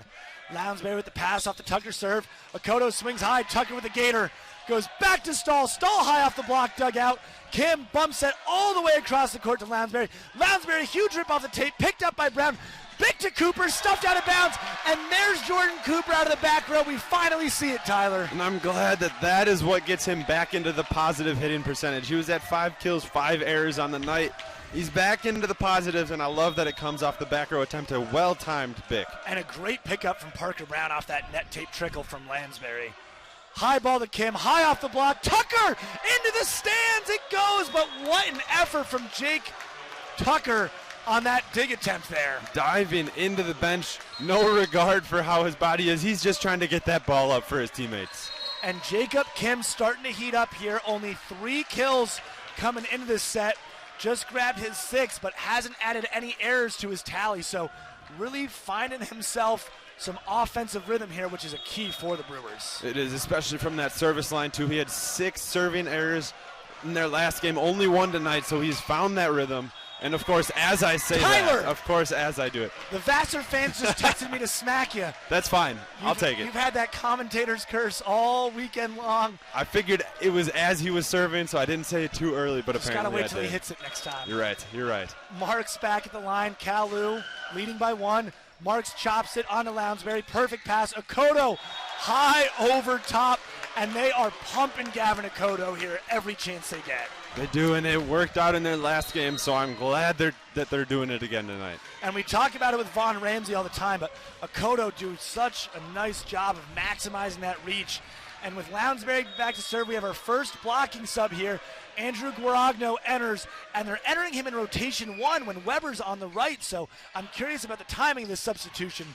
Lounsbury with the pass off the Tucker serve. Akoto swings high. Tucker with the gator. Goes back to Stahl. Stahl high off the block dugout. Kim bumps it all the way across the court to Lounsbury. Lounsbury, huge rip off the tape. Picked up by Brown. Big to Cooper. Stuffed out of bounds. And there's Jordan Cooper out of the back row. We finally see it, Tyler. And I'm glad that is what gets him back into the positive hitting percentage. He was at 5 kills, 5 errors on the night. He's back into the positives, and I love that it comes off the back row attempt, a well-timed pick. And a great pickup from Parker Brown off that net tape trickle from Lansbury. High ball to Kim, high off the block. Tucker into the stands, it goes, but what an effort from Jake Tucker on that dig attempt there. Diving into the bench, no regard for how his body is. He's just trying to get that ball up for his teammates. And Jacob Kim starting to heat up here. Only 3 kills coming into this set. Just grabbed his 6th, but hasn't added any errors to his tally. So really finding himself some offensive rhythm here, which is a key for the Brewers. It is, especially from that service line, too. He had 6 serving errors in their last game, only 1 tonight, so he's found that rhythm. And, of course, as I say Tyler, that, of course, as I do it. The Vassar fans just texted me to smack you. That's fine. I'll take it. You've had that commentator's curse all weekend long. I figured it was as he was serving, so I didn't say it too early, but just apparently gotta wait till he hits it next time. You're right. You're right. Marks back at the line. CalLu leading by 1. Marks chops it onto Lounsbury. Perfect pass. Akoto high over top, and they are pumping Gavin Akoto here every chance they get. They do, and it worked out in their last game, so I'm glad that they're doing it again tonight. And we talk about it with Von Ramsey all the time, but Akoto do such a nice job of maximizing that reach. And with Lounsbury back to serve, we have our first blocking sub here. Andrew Guaragno enters, and they're entering him in rotation 1 when Weber's on the right, so I'm curious about the timing of this substitution.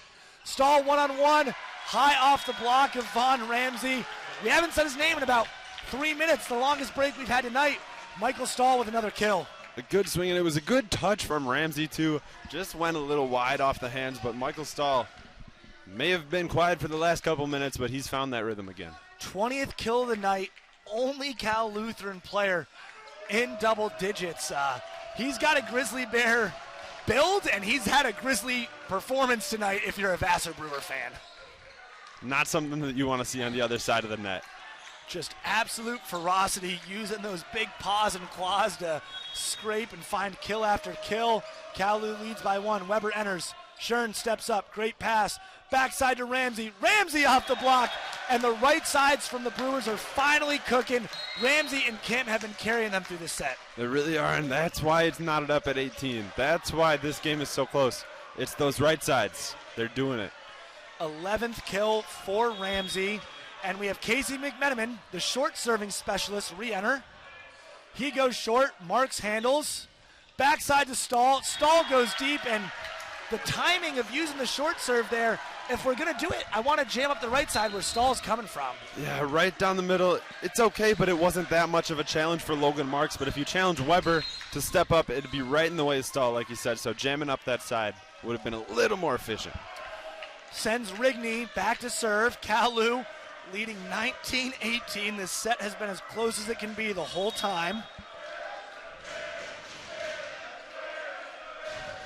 Stahl one-on-one, high off the block of Von Ramsey. We haven't said his name in about 3 minutes, the longest break we've had tonight. Michael Stahl with another kill. A good swing, and it was a good touch from Ramsey, too. Just went a little wide off the hands, but Michael Stahl may have been quiet for the last couple minutes, but he's found that rhythm again. 20th kill of the night, only Cal Lutheran player in double digits. He's got a Grizzly Bear build, and he's had a Grizzly performance tonight if you're a Vassar Brewer fan. Not something that you want to see on the other side of the net. Just absolute ferocity, using those big paws and claws to scrape and find kill after kill. CalLu leads by 1. Weber enters. Shern steps up. Great pass. Backside to Ramsey. Ramsey off the block. And the right sides from the Brewers are finally cooking. Ramsey and Kim have been carrying them through the set. They really are, and that's why it's knotted up at 18. That's why this game is so close. It's those right sides. They're doing it. 11th kill for Ramsey. And we have Casey McMenamin, the short serving specialist, re-enter. He goes short. Marks handles. Backside to Stahl. Stahl goes deep, and the timing of using the short serve there, if we're going to do it, I want to jam up the right side where Stahl's coming from. Yeah, right down the middle. It's okay, but it wasn't that much of a challenge for Logan Marks. But if you challenge Weber to step up, it'd be right in the way of Stahl, like you said. So jamming up that side would have been a little more efficient. Sends Rigney back to serve. CalLu leading 19-18. This set has been as close as it can be the whole time.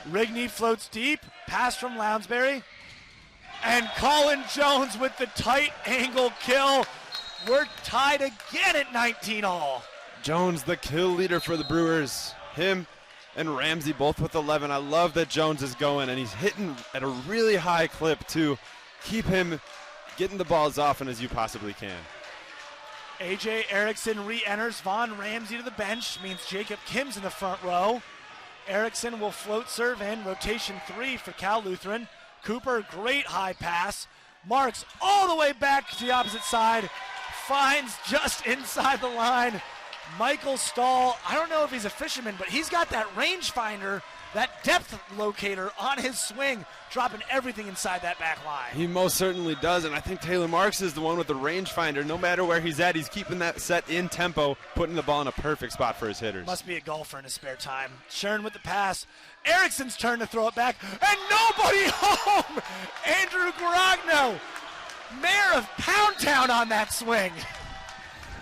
Rigney floats deep. Pass from Lounsbury. And Colin Jones with the tight angle kill. We're tied again at 19 all. Jones, the kill leader for the Brewers. Him and Ramsey both with 11. I love that Jones is going, and he's hitting at a really high clip to keep him getting the ball as often as you possibly can. A.J. Erickson re-enters. Vaughn Ramsey to the bench. Means Jacob Kim's in the front row. Erickson will float serve in. Rotation 3 for Cal Lutheran. Cooper, great high pass. Marks all the way back to the opposite side. Finds just inside the line. Michael Stahl, I don't know if he's a fisherman, but he's got that rangefinder, that depth locator on his swing, dropping everything inside that back line. He most certainly does, and I think Taylor Marks is the one with the rangefinder. No matter where he's at, he's keeping that set in tempo, putting the ball in a perfect spot for his hitters. Must be a golfer in his spare time. Shern with the pass. Erickson's turn to throw it back, and nobody home! Andrew Garagno, mayor of Pound Town on that swing.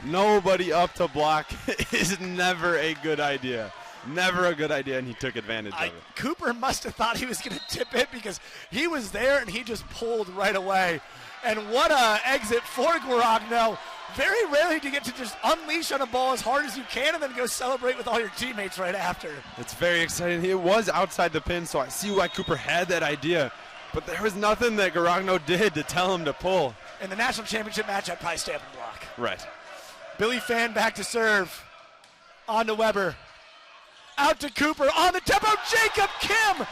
Nobody up to block is never a good idea. Never a good idea, and he took advantage of it. Cooper must have thought he was going to tip it because he was there and he just pulled right away. And what a exit for Guaragno. Very rarely do you get to just unleash on a ball as hard as you can and then go celebrate with all your teammates right after. It's very exciting. It was outside the pin, so I see why Cooper had that idea. But there was nothing that Guaragno did to tell him to pull. In the national championship match, I'd probably stay up and block. Right. Billy Fan back to serve. On to Weber. Out to Cooper. On the tempo, Jacob Kim.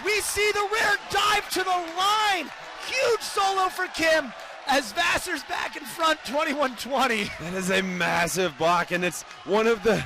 We see the rare dive to the line. Huge solo for Kim as Vassar's back in front, 21-20. That is a massive block, and it's one of the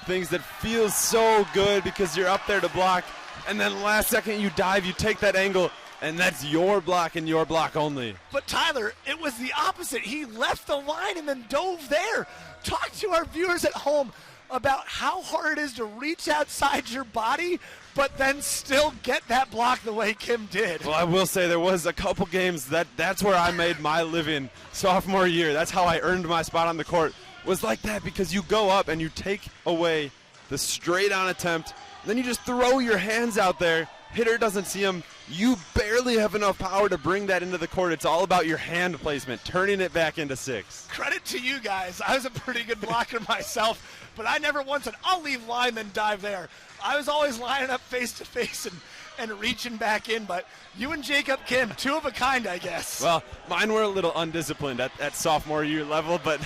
things that feels so good because you're up there to block, and then last second you dive, you take that angle, and that's your block and your block only. But Tyler, it was the opposite. He left the line and then dove there. Talk to our viewers at home about how hard it is to reach outside your body, but then still get that block the way Kim did. Well, I will say there was a couple games that's where I made my living sophomore year. That's how I earned my spot on the court. Was like that because you go up and you take away the straight on attempt, then you just throw your hands out there. Hitter doesn't see him. You barely have enough power to bring that into the court. It's all about your hand placement, turning it back into 6. Credit to you guys. I was a pretty good blocker myself, but I never once said, I'll leave line then dive there. I was always lining up face to face and reaching back in, but you and Jacob Kim, two of a kind, I guess. Well, mine were a little undisciplined at sophomore year level, but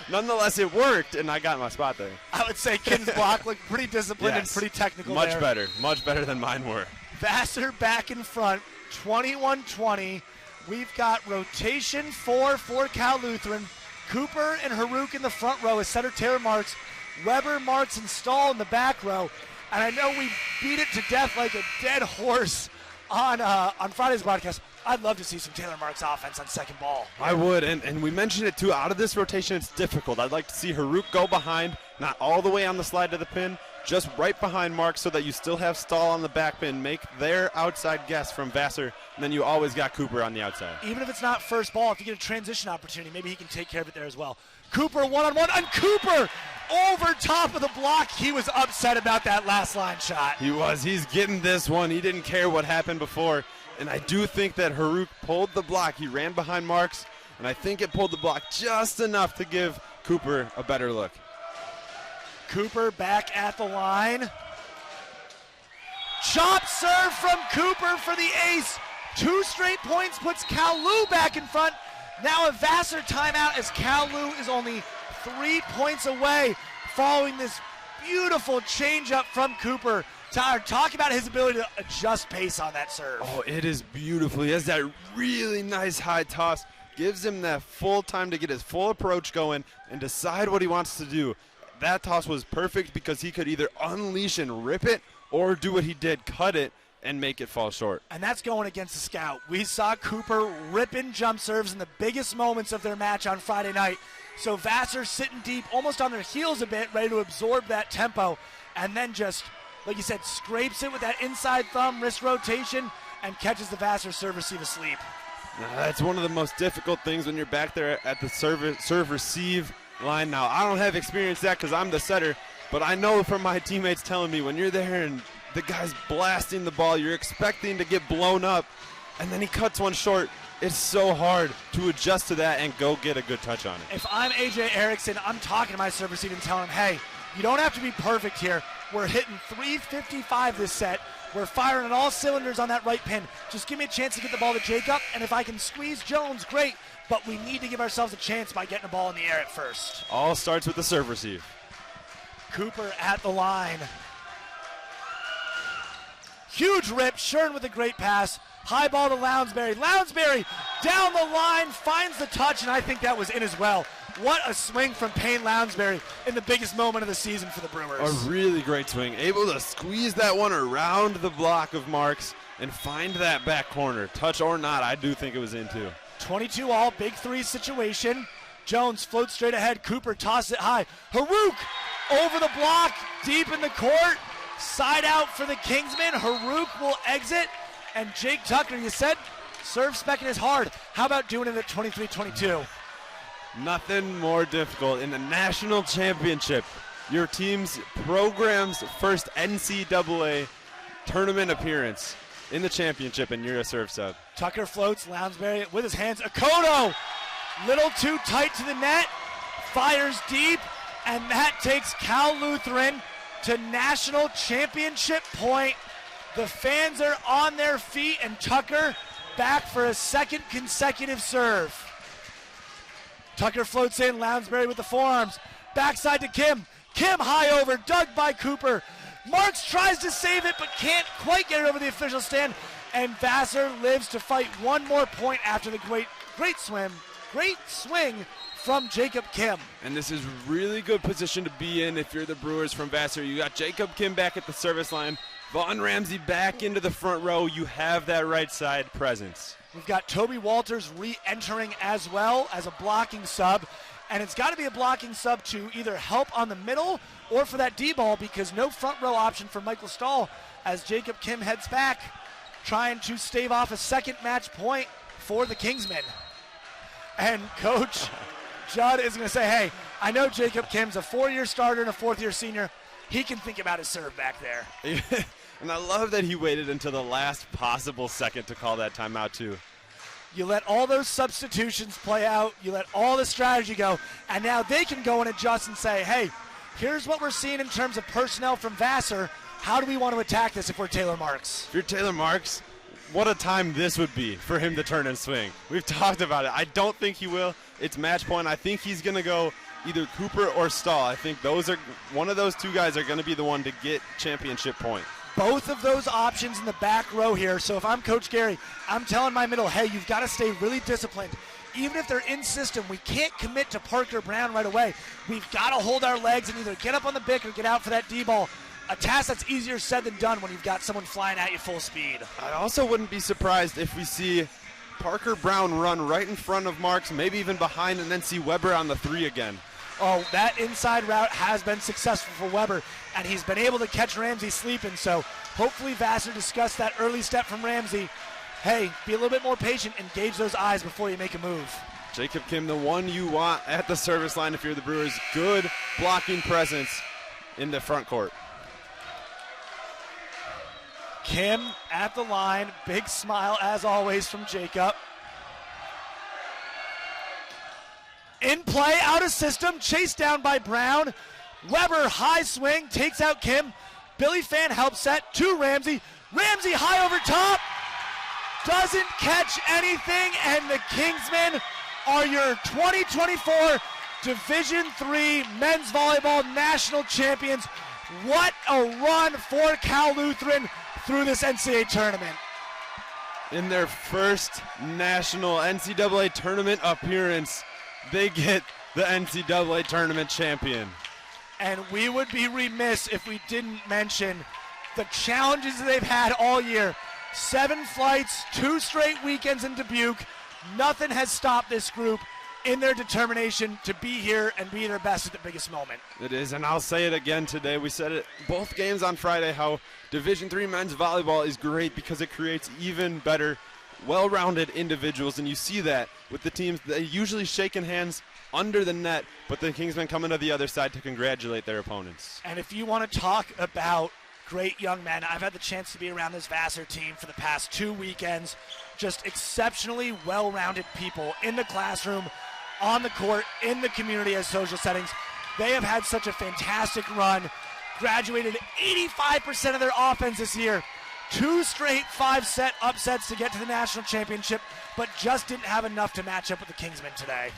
nonetheless it worked, and I got my spot there. I would say Kim's block looked pretty disciplined Yes. and pretty technical Much there. much better than mine were. Vassar back in front, 21-20. We've got rotation 4 for Cal Lutheran. Cooper and Haruk in the front row as center Taylor Marks. Weber, Marks, and Stahl in the back row. And I know we beat it to death like a dead horse on Friday's broadcast. I'd love to see some Taylor Marks offense on second ball. I would, and we mentioned it too. Out of this rotation, it's difficult. I'd like to see Haruk go behind, not all the way on the slide to the pin, just right behind Marks so that you still have Stahl on the back pin, make their outside guess from Vassar, and then you always got Cooper on the outside. Even if it's not first ball, if you get a transition opportunity, maybe he can take care of it there as well. Cooper one-on-one, and Cooper over top of the block. He was upset about that last line shot. He was. He's getting this one. He didn't care what happened before, and I do think that Haruk pulled the block. He ran behind Marks, and I think it pulled the block just enough to give Cooper a better look. Cooper back at the line. Chop serve from Cooper for the ace. 2 straight points puts CalLu back in front. Now a Vassar timeout as CalLu is only 3 points away following this beautiful changeup from Cooper. Tyler, talk about his ability to adjust pace on that serve. Oh, it is beautiful. He has that really nice high toss. Gives him that full time to get his full approach going and decide what he wants to do. that toss was perfect because he could either unleash and rip it or do what he did, cut it and make it fall short. And that's going against the scout. We saw Cooper ripping jump serves in the biggest moments of their match on Friday night. So Vassar sitting deep, almost on their heels a bit, ready to absorb that tempo, and then just, like you said, scrapes it with that inside thumb, wrist rotation, and catches the Vassar serve receive asleep. Now, that's one of the most difficult things when you're back there at the serve receive line. Now, I don't have experience that because I'm the setter, but I know from my teammates telling me when you're there and the guy's blasting the ball, you're expecting to get blown up, and then he cuts one short. It's so hard to adjust to that and go get a good touch on it. If I'm A.J. Erickson, I'm talking to my serve receive and telling him, hey, you don't have to be perfect here. We're hitting 355 this set. We're firing on all cylinders on that right pin. Just give me a chance to get the ball to Jacob, and if I can squeeze Jones, great, but we need to give ourselves a chance by getting the ball in the air at first. All starts with the serve receive. Cooper at the line. Huge rip, Shern with a great pass. High ball to Lounsbury. Lounsbury down the line, finds the touch, and I think that was in as well. What a swing from Payne Lounsbury in the biggest moment of the season for the Brewers. A really great swing. Able to squeeze that one around the block of Marks and find that back corner. Touch or not, I do think it was in too. 22 all, big three situation. Jones floats straight ahead. Cooper tosses it high. Haruk over the block, deep in the court. Side out for the Kingsmen. Haruk will exit. And Jake Tucker, you said, serve specking is hard. How about doing it at 23-22? Nothing more difficult in the national championship. Your team's program's first NCAA tournament appearance in the championship, and you're a serve sub. Tucker floats, Lounsbury with his hands. Akoto, little too tight to the net, fires deep, and that takes Cal Lutheran to national championship point. The fans are on their feet, and Tucker back for a second consecutive serve. Tucker floats in, Lounsbury with the forearms. Backside to Kim. Kim high over, dug by Cooper. Marks tries to save it, but can't quite get it over the official stand. And Vassar lives to fight one more point after the great swing from Jacob Kim. And this is really good position to be in if you're the Brewers from Vassar. You got Jacob Kim back at the service line. Vaughn Ramsey back into the front row. You have that right side presence. We've got Toby Walters re-entering as well as a blocking sub. And it's got to be a blocking sub to either help on the middle or for that D-ball, because no front row option for Michael Stahl as Jacob Kim heads back, trying to stave off a second match point for the Kingsmen. And Coach Judd is going to say, hey, I know Jacob Kim's a four-year starter and a fourth-year senior. He can think about his serve back there. And I love that he waited until the last possible second to call that timeout too. You let all those substitutions play out, you let all the strategy go, and now they can go and adjust and say, hey, here's what we're seeing in terms of personnel from Vassar. How do we want to attack this if we're Taylor Marks? If you're Taylor Marks, what a time this would be for him to turn and swing. We've talked about it. I don't think he will. It's match point. I think he's going to go either Cooper or Stahl. I think one of those two guys are going to be the one to get championship point. Both of those options in the back row here. So if I'm Coach Gary, I'm telling my middle, hey, you've got to stay really disciplined. Even if they're in system, we can't commit to Parker Brown right away. We've got to hold our legs and either get up on the bick or get out for that D-ball. A task that's easier said than done when you've got someone flying at you full speed. I also wouldn't be surprised if we see Parker Brown run right in front of Marks, maybe even behind, and then see Weber on the three again. Oh, that inside route has been successful for Weber, and he's been able to catch Ramsey sleeping, so hopefully Vassar discussed that early step from Ramsey. Hey, be a little bit more patient, engage those eyes before you make a move. Jacob Kim, the one you want at the service line if you're the Brewers. Good blocking presence in the front court. Kim at the line, big smile as always from Jacob. In play, out of system, chased down by Brown. Weber, high swing, takes out Kim. Billy Fan help set to Ramsey. Ramsey high over top. Doesn't catch anything, and the Kingsmen are your 2024 Division III men's volleyball national champions. What a run for Cal Lutheran through this NCAA tournament. In their first national NCAA tournament appearance, they get the NCAA tournament champion. And we would be remiss if we didn't mention the challenges that they've had all year. 7 flights, 2 straight weekends in Dubuque. Nothing has stopped this group in their determination to be here and be their best at the biggest moment. It is, and I'll say it again today. We said it both games on Friday, how Division III men's volleyball is great because it creates even better, well-rounded individuals, and you see that with the teams. They usually shaking hands under the net, but the Kingsmen coming to the other side to congratulate their opponents. And if you want to talk about great young men, I've had the chance to be around this Vassar team for the past 2 weekends. Just exceptionally well-rounded people in the classroom, on the court, in the community as social settings. They have had such a fantastic run, graduated 85% of their offense this year, 2 straight 5-set upsets to get to the national championship, but just didn't have enough to match up with the Kingsmen today.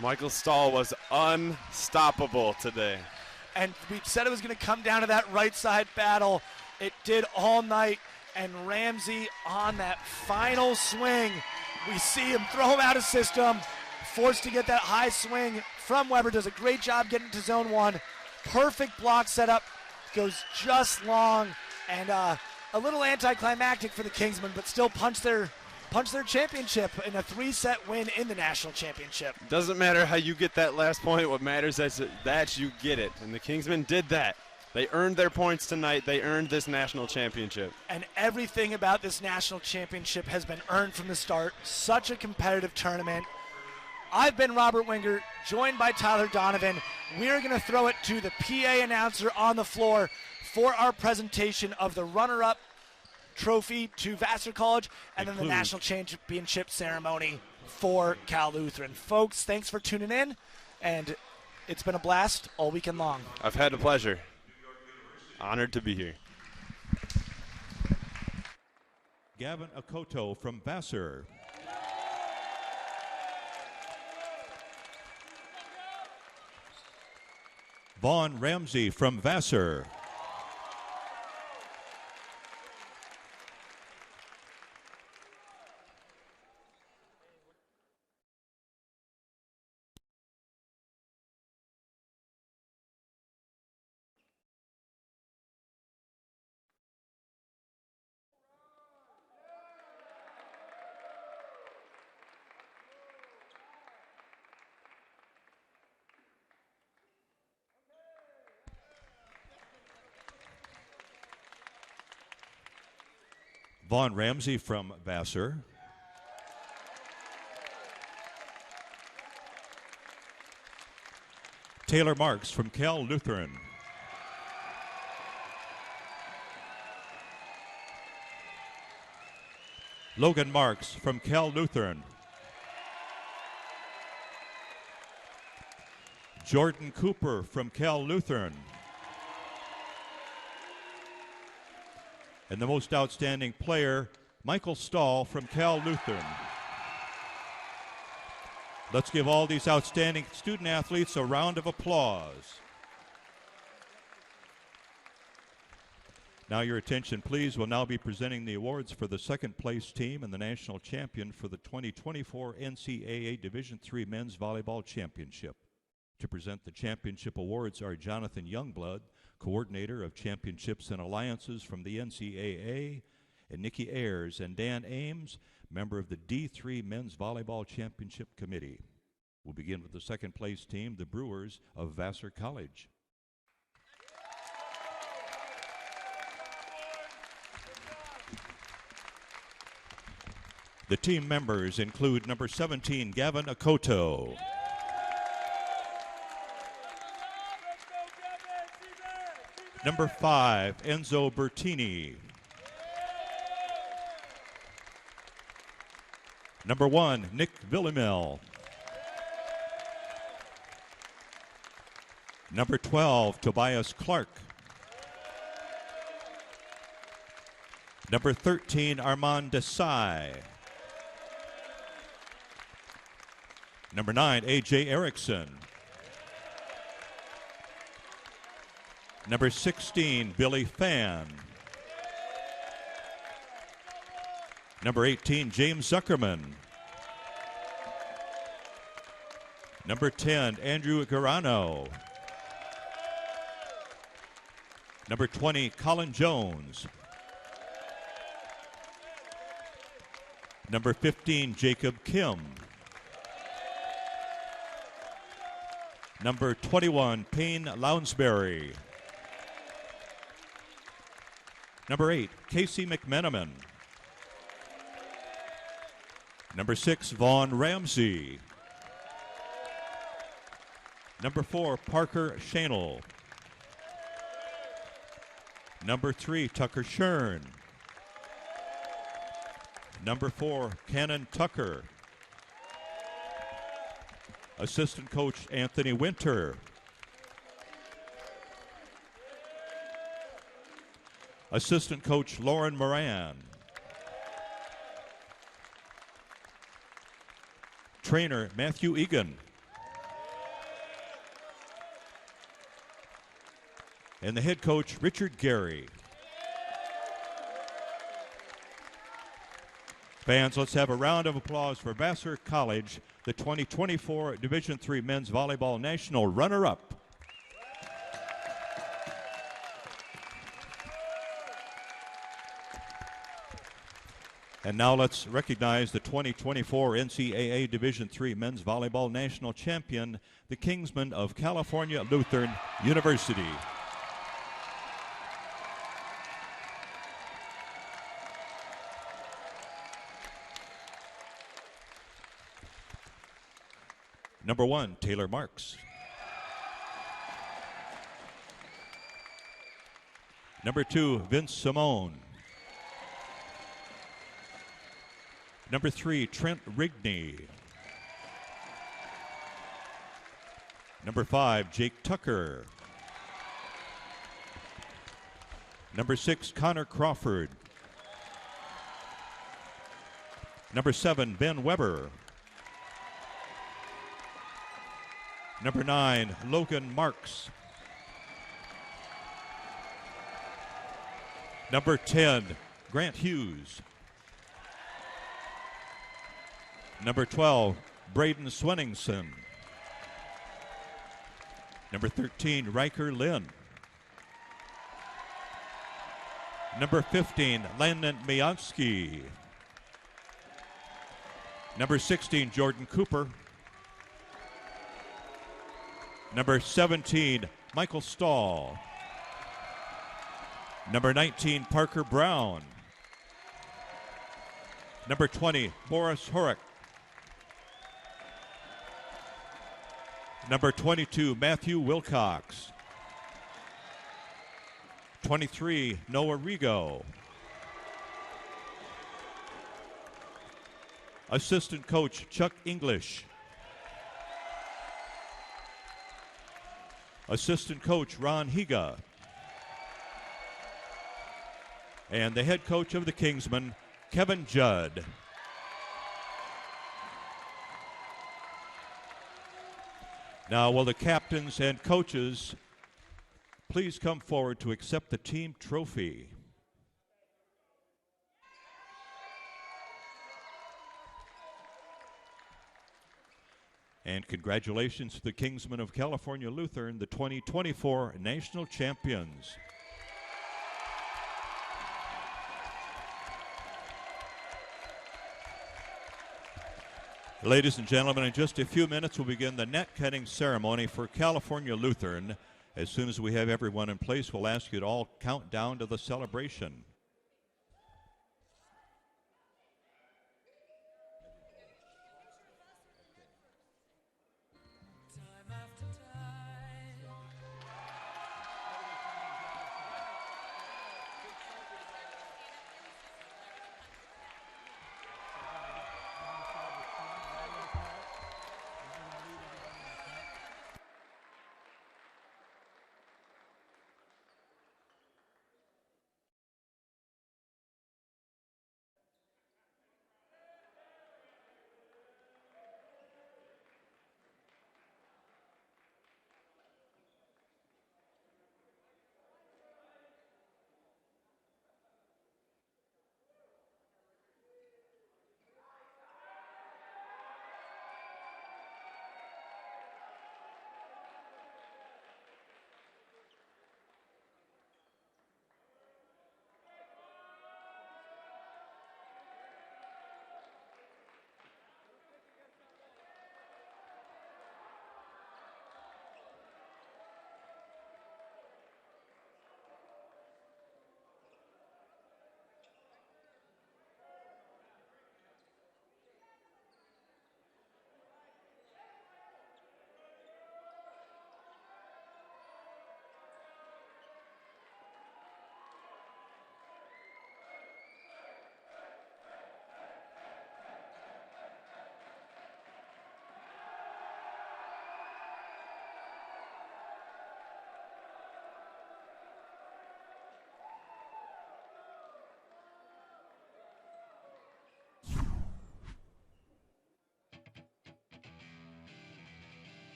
Michael Stahl was unstoppable today. And we said it was going to come down to that right side battle. It did all night, and Ramsey on that final swing, we see him throw him out of system, forced to get that high swing from Weber. Does a great job getting to zone 1. Perfect block setup, goes just long, and a little anticlimactic for the Kingsmen, but still punch their championship in a 3-set win in the national championship. Doesn't matter how you get that last point. What matters is that you get it, and the Kingsmen did that. They earned their points tonight. They earned this national championship. And everything about this national championship has been earned from the start. Such a competitive tournament. I've been Robert Winger, joined by Tyler Donovan. We're going to throw it to the PA announcer on the floor for our presentation of the runner-up trophy to Vassar College and then the national championship ceremony for Cal Lutheran. Folks, thanks for tuning in, and it's been a blast all weekend long. I've had the pleasure. Honored to be here. Gavin Akoto from Vassar. Vaughn Ramsey from Vassar. Vaughn Ramsey from Vassar. Taylor Marks from Cal Lutheran. Logan Marks from Cal Lutheran. Jordan Cooper from Cal Lutheran. And the most outstanding player, Michael Stahl from Cal Lutheran. Let's give all these outstanding student athletes a round of applause. Now your attention, please. We'll now be presenting the awards for the second place team and the national champion for the 2024 NCAA Division III Men's Volleyball Championship. To present the championship awards are Jonathan Youngblood, Coordinator of Championships and Alliances from the NCAA, and Nikki Ayers and Dan Ames, member of the D3 Men's Volleyball Championship Committee. We'll begin with the second place team, the Brewers of Vassar College. The team members include number 17, Gavin Akoto. Number 5, Enzo Bertini. Number 1, Nick Villamel. Number 12, Tobias Clark. Number 13, Armand Desai. Number 9, A.J. Erickson. Number 16, Billy Fan. Number 18, James Zuckerman. Number 10, Andrew Garano. Number 20, Colin Jones. Number 15, Jacob Kim. Number 21, Payne Lounsbury. Number 8, Casey McMenamin. Number 6, Vaughn Ramsey. Number 4, Parker Schanel. Number 3, Tucker Shern. Number 4, Cannon Tucker. Assistant coach Anthony Winter. Assistant coach Lauren Moran. Trainer Matthew Egan. And the head coach Richard Gary. Fans, let's have a round of applause for Vassar College, the 2024 Division III Men's Volleyball National runner-up. And now let's recognize the 2024 NCAA Division III Men's Volleyball National Champion, the Kingsmen of California Lutheran University. Number 1, Taylor Marks. Number 2, Vince Simone. Number 3, Trent Rigney. Number 5, Jake Tucker. Number 6, Connor Crawford. Number 7, Ben Weber. Number 9, Logan Marks. Number 10, Grant Hughes. Number 12, Braden Swenningson. Number 13, Riker Lynn. Number 15, Landon Miansky. Number 16, Jordan Cooper. Number 17, Michael Stahl. Number 19, Parker Brown. Number 20, Boris Horek. Number 22, Matthew Wilcox. 23, Noah Rigo. Assistant coach, Chuck English. Assistant coach, Ron Higa. And the head coach of the Kingsmen, Kevin Judd. Now, will the captains and coaches please come forward to accept the team trophy? And congratulations to the Kingsmen of California Lutheran, the 2024 national champions. Ladies and gentlemen, in just a few minutes we'll begin the net cutting ceremony for California Lutheran. As soon as we have everyone in place, we'll ask you to all count down to the celebration.